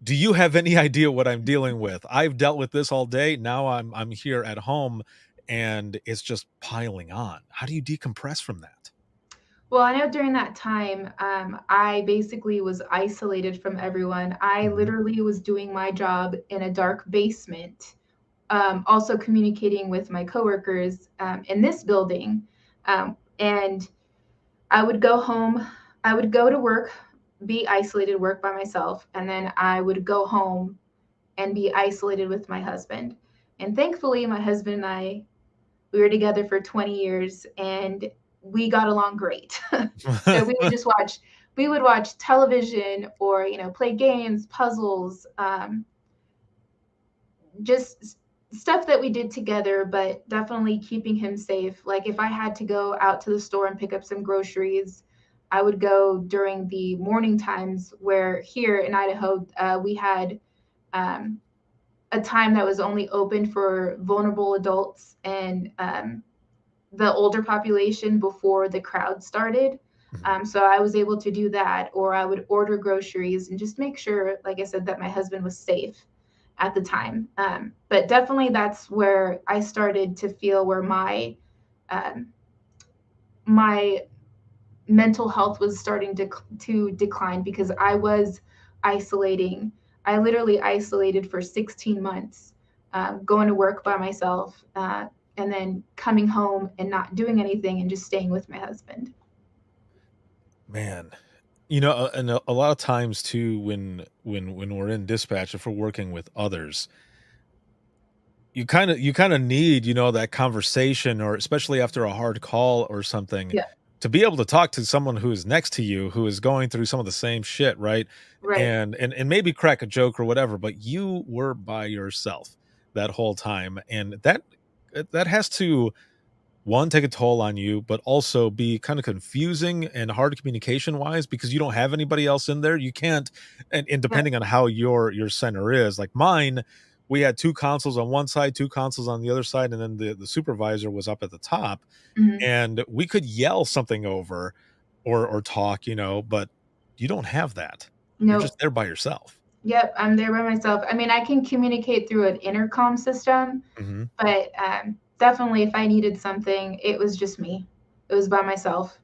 do you have any idea what I'm dealing with? I've dealt with this all day. Now I'm here at home and it's just piling on. How do you decompress from that? Well, I know during that time, I basically was isolated from everyone. I Mhm. literally was doing my job in a dark basement, also communicating with my coworkers in this building. And I would go home, I would go to work, be isolated, work by myself, and then I would go home and be isolated with my husband. And thankfully, my husband and I, we were together for 20 years and we got along great. So we would watch television or, play games, puzzles, just stuff that we did together, but definitely keeping him safe. Like if I had to go out to the store and pick up some groceries, I would go during the morning times where here in Idaho, we had um, a time that was only open for vulnerable adults and the older population before the crowd started. Mhm. So I was able to do that, or I would order groceries and just make sure, like I said, that my husband was safe at the time. But definitely, that's where I started to feel where um, my mental health was starting to decline because I was isolating. I literally isolated for 16 months, going to work by myself, and then coming home and not doing anything and just staying with my husband. Man, and a lot of times too, when we're in dispatch, if we're working with others, you kind of need, that conversation, or especially after a hard call or something, Yeah, to be able to talk to someone who is next to you, who is going through some of the same shit, right? right. And maybe crack a joke or whatever, but you were by yourself that whole time, and that has to, one, take a toll on you, but also be kind of confusing and hard communication wise, because you don't have anybody else in there. You can't, and Yeah. depending on how your center is, like mine, we had two consoles on one side, two consoles on the other side, and then the supervisor was up at the top, Mhm. and we could yell something over or talk, but you don't have that. You're No. just there by yourself. Yep. I'm there by myself. I mean, I can communicate through an intercom system, Mhm. but definitely, if I needed something, it was just me. It was by myself.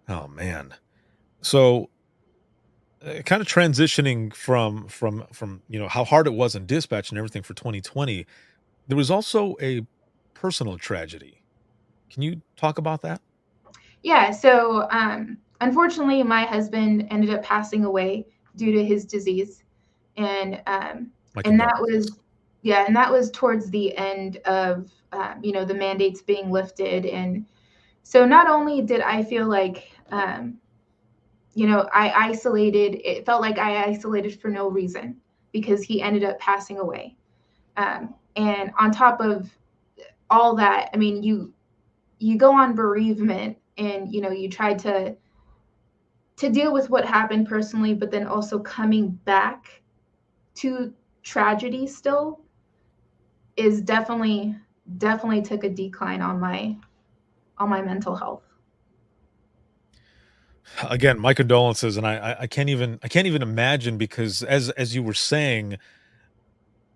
Oh man. So kind of transitioning from how hard it was in dispatch and everything for 2020, there was also a personal tragedy. Can you talk about that? Yeah, so unfortunately, my husband ended up passing away due to his disease, and My and that condolences. was yeah, and that was towards the end of the mandates being lifted, and so not only did I feel like I isolated, it felt like I isolated for no reason because he ended up passing away, and on top of all that, I mean you go on bereavement and you try to deal with what happened personally, but then also coming back to tragedy still is definitely took a decline on my mental health. Again, my condolences, and I can't even imagine, because as you were saying,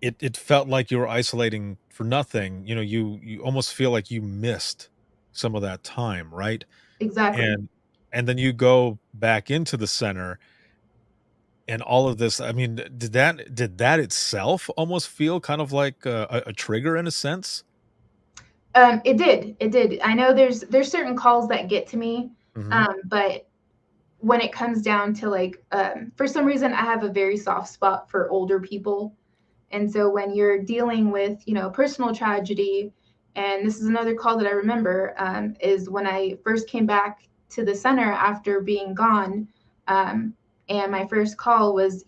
it felt like you were isolating for nothing. You almost feel like you missed some of that time, right? Exactly. And then you go back into the center, and all of this, I mean, did that itself almost feel kind of like a trigger in a sense? It did. I know there's certain calls that get to me, Mhm. but when it comes down to like, for some reason, I have a very soft spot for older people. And so when you're dealing with, personal tragedy, and this is another call that I remember, is when I first came back to the center after being gone. And my first call was,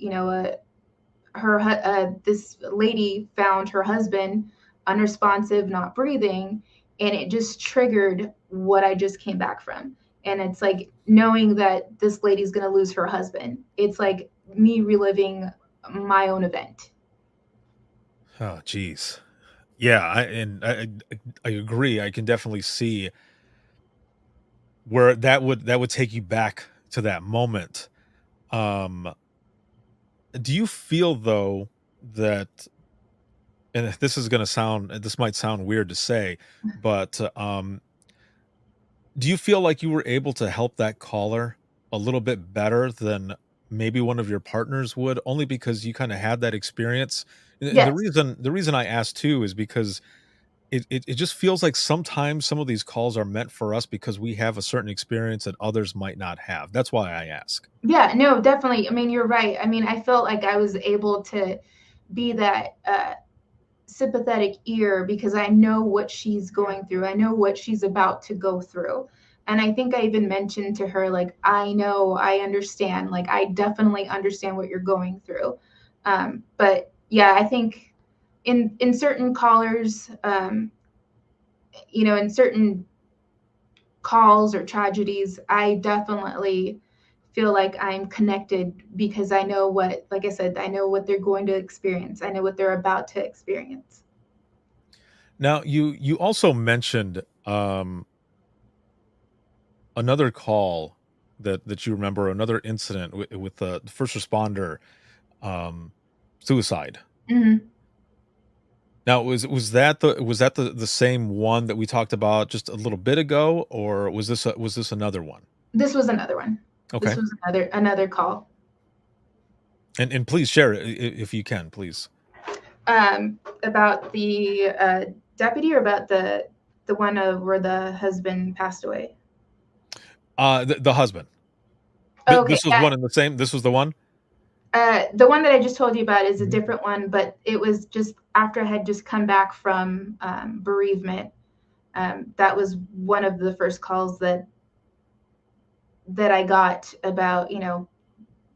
this lady found her husband unresponsive, not breathing, and it just triggered what I just came back from. And it's like knowing that this lady's going to lose her husband. It's like me reliving my own event. Oh, geez. Yeah, I agree. I can definitely see where that would take you back to that moment. Um, do you feel though that, and this might sound weird to say, but do you feel like you were able to help that caller a little bit better than maybe one of your partners would, only because you kind of had that experience? And the Yes. reason I asked too is because it just feels like sometimes some of these calls are meant for us because we have a certain experience that others might not have. That's why I ask. Yeah, no, definitely. I mean, you're right. I mean, I felt like I was able to be that sympathetic ear because I know what she's going through. I know what she's about to go through. And I think I even mentioned to her, like, I know, I understand, like, I definitely understand what you're going through. But yeah, I think in certain callers, in certain calls or tragedies, I definitely feel like I'm connected because I know what, like I said, I know what they're going to experience. I know what they're about to experience. Now, you also mentioned another call that you remember, another incident with the first responder um, suicide. Hmm. Now, was that the same one that we talked about just a little bit ago, or was this another one? This was another one. This Okay, was another call. and please share it if you can, please. About the deputy or about the one where the husband passed away. The husband. Okay, This was yeah. one and the same. This was the one. The one that I just told you about is a Mhm. different one, but it was just after I had just come back from bereavement. That was one of the first calls that I got about,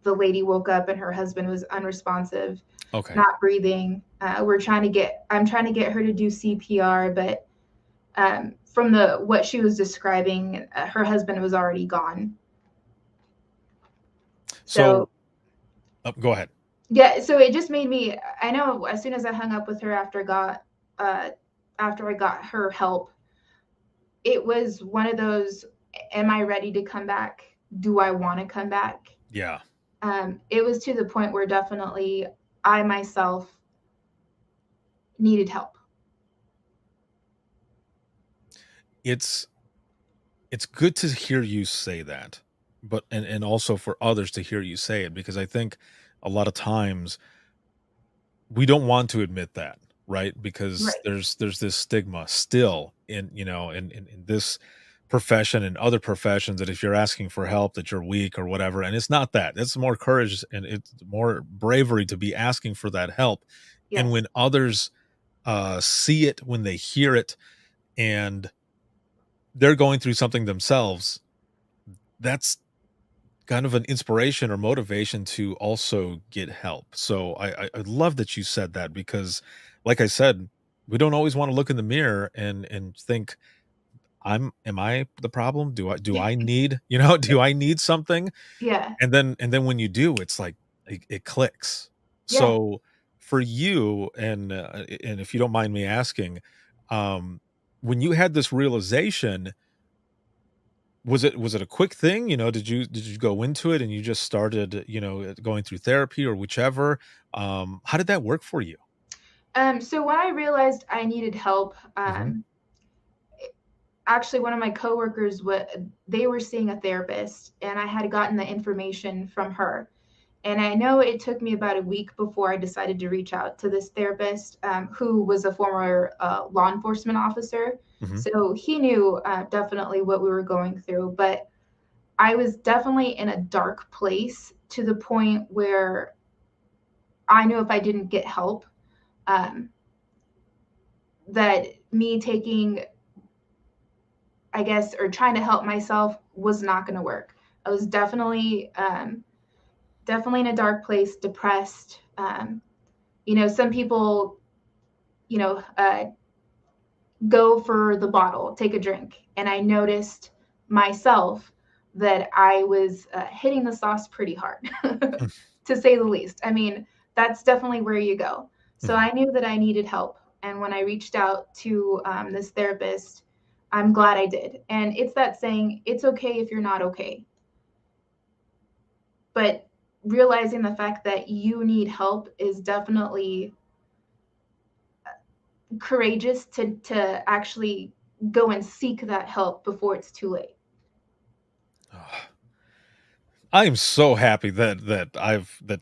the lady woke up and her husband was unresponsive, Okay. not breathing. I'm trying to get her to do CPR, but from the what she was describing, her husband was already gone. So So, go ahead. yeah, so it just made me. I know as soon as I hung up with her uh, after I got her help, it was one of those. Am I ready to come back? Do I want to come back? Yeah. It was to the point where definitely I myself needed help. It's it's good to hear you say that, but and also for others to hear you say it, because I think a lot of times we don't want to admit that, right? Because Right. there's this stigma still in, in this profession and other professions, that if you're asking for help that you're weak or whatever. And it's not that. It's more courage and it's more bravery to be asking for that help. And Yes. when others see it, when they hear it, and they're going through something themselves, that's kind of an inspiration or motivation to also get help. So I love that you said that, because, like I said, we don't always want to look in the mirror and think, am I the problem? Do I need, do I need something? Yeah. And then when you do, it's like it clicks. Yeah. So for you, and if you don't mind me asking, um, when you had this realization, was it a quick thing? Did you go into it and you just started, going through therapy or whichever? How did that work for you? So when I realized I needed help, Mhm. actually one of my coworkers, they were seeing a therapist, and I had gotten the information from her. And I know it took me about a week before I decided to reach out to this therapist, who was a former law enforcement officer. Mhm. So he knew definitely what we were going through. But I was definitely in a dark place to the point where I knew if I didn't get help, um, that me taking, I guess, or trying to help myself was not going to work. I was definitely in a dark place, depressed. Some people, you know, uh, go for the bottle, take a drink. And I noticed myself that I was hitting the sauce pretty hard, to say the least. I mean, that's definitely where you go. So Mhm. I knew that I needed help. And when I reached out to this therapist, I'm glad I did. And it's that saying, it's okay if you're not okay. But realizing the fact that you need help is definitely courageous to actually go and seek that help before it's too late. I am so happy that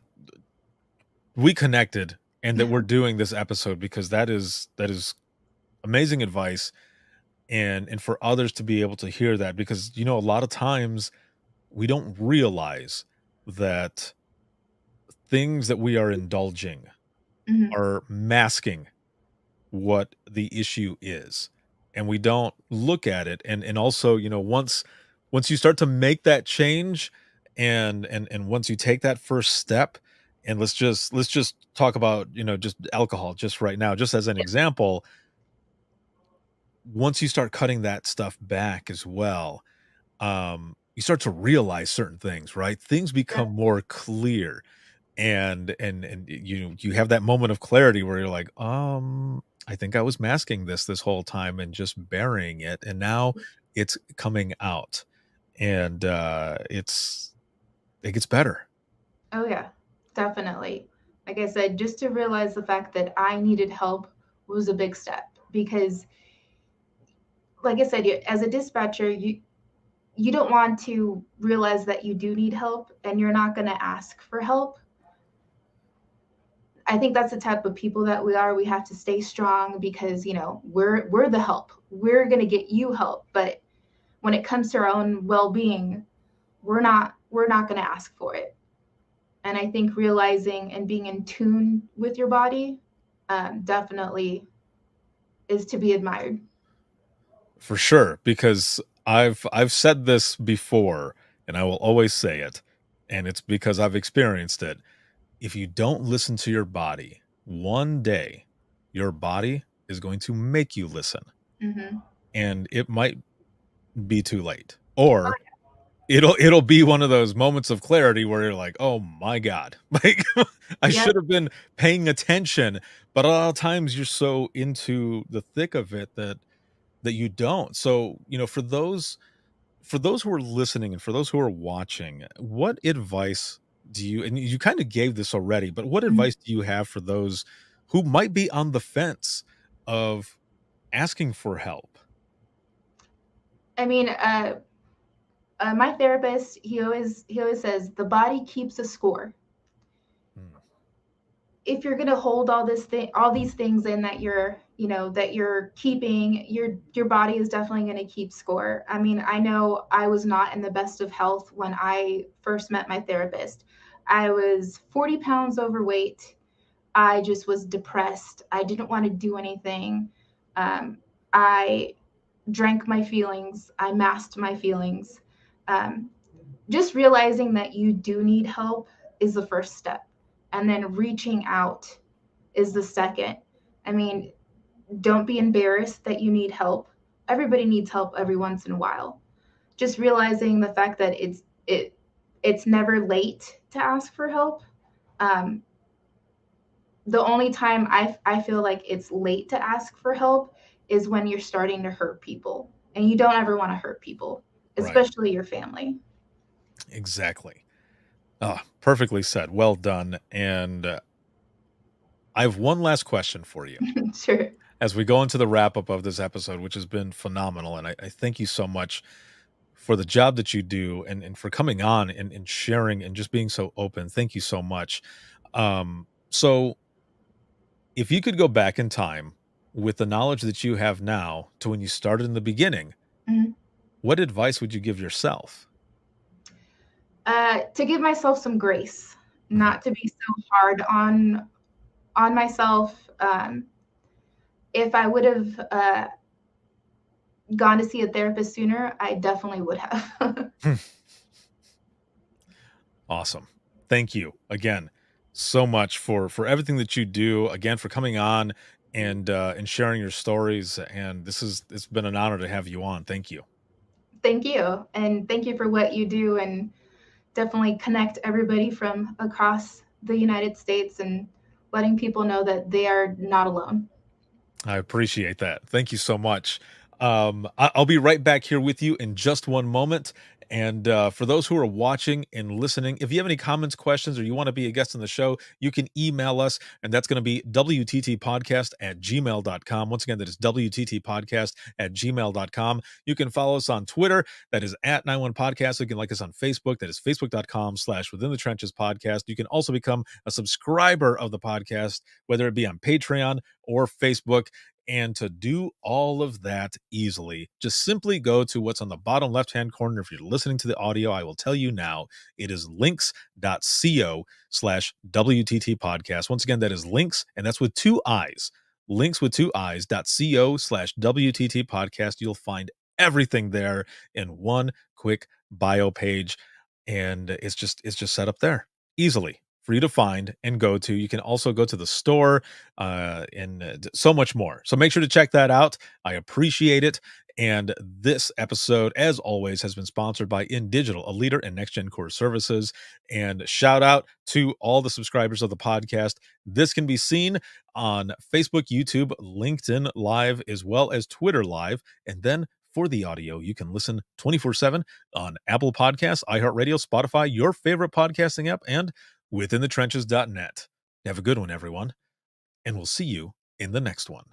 we connected and that we're doing this episode because that is amazing advice and for others to be able to hear that because a lot of times we don't realize that things that we are indulging Mhm. are masking what the issue is and we don't look at it and also once you start to make that change and once you take that first step and let's just talk about just alcohol just right now just as an example. Once you start cutting that stuff back as well, you start to realize certain things, right? Things Yeah. become more clear and you have that moment of clarity where you're like, I think I was masking this whole time and just burying it, and now it's coming out, and it gets better Oh, yeah, definitely. Like I said, just to realize the fact that I needed help was a big step because, like I said, as a dispatcher, you don't want to realize that you do need help and you're not going to ask for help. I think that's the type of people that we are. We have to stay strong because, we're the help. We're going to get you help, but when it comes to our own well-being, we're not going to ask for it. And I think realizing and being in tune with your body definitely is to be admired. for sure because I've said this before and I will always say it, and it's because I've experienced it. If you don't listen to your body, one day your body is going to make you listen, Hmm. and it might be too late. Or it'll be one of those moments of clarity where you're like, "Oh my god." Like I Yep. should have been paying attention, but a lot of times you're so into the thick of it that you don't. So, for those who are listening and for those who are watching, what advice do you and you kind of gave this already, but what Mhm. advice do you have for those who might be on the fence of asking for help? I mean, my therapist, he always says the body keeps a score. Mm, If you're going to hold all these things in that you're keeping, your body is definitely going to keep score. I mean, I know I was not in the best of health when I first met my therapist. I was 40 pounds overweight. I just was depressed. I didn't want to do anything. I drank my feelings. I masked my feelings. um, just realizing that you do need help is the first step, and then reaching out is the second. I mean, don't be embarrassed that you need help. Everybody needs help every once in a while. Just realizing the fact that it's never late to ask for help. um, the only time I feel like it's late to ask for help is when you're starting to hurt people, and you don't ever want to hurt people, right. especially your family. Exactly. Ah, perfectly said. Well done. And I have one last question for you Sure. as we go into the wrap up of this episode, which has been phenomenal. And I thank you so much for the job that you do and for coming on and sharing and just being so open. Thank you so much. So if you could go back in time with the knowledge that you have now to when you started in the beginning, Mhm. what advice would you give yourself? To give myself some grace, Mhm. not to be so hard on myself. If I would have gone to see a therapist sooner, I definitely would have. Awesome. Thank you again so much for everything that you do. Again, for coming on and sharing your stories. And it's been an honor to have you on. Thank you. Thank you. And thank you for what you do, and definitely connect everybody from across the United States and letting people know that they are not alone. I appreciate that. Thank you so much. I'll be right back here with you in just one moment. And for those who are watching and listening, if you have any comments, questions, or you want to be a guest on the show, you can email us, and that's going to be wttpodcast@gmail.com. Once again, that is wttpodcast@gmail.com. You can follow us on Twitter, that is @91podcast. You can like us on Facebook, that is facebook.com/within the trenches podcast. You can also become a subscriber of the podcast, whether it be on Patreon or Facebook. And to do all of that easily, just simply go to what's on the bottom left-hand corner. If you're listening to the audio, I will tell you now, it is links.co/WTT podcast. Once again, that is links, and that's with two I's. Links with two I's.co/WTT podcast. You'll find everything there in one quick bio page. And it's just set up there easily for you to find and go to. You can also go to the store and so much more. So make sure to check that out. I appreciate it. And this episode, as always, has been sponsored by In Digital, a leader in next gen core services. And shout out to all the subscribers of the podcast. This can be seen on Facebook, YouTube, LinkedIn Live, as well as Twitter Live. And then for the audio, you can listen 24/7 on Apple Podcasts, iHeartRadio, Spotify, your favorite podcasting app, and within the trenches.net. Have a good one, everyone, and we'll see you in the next one.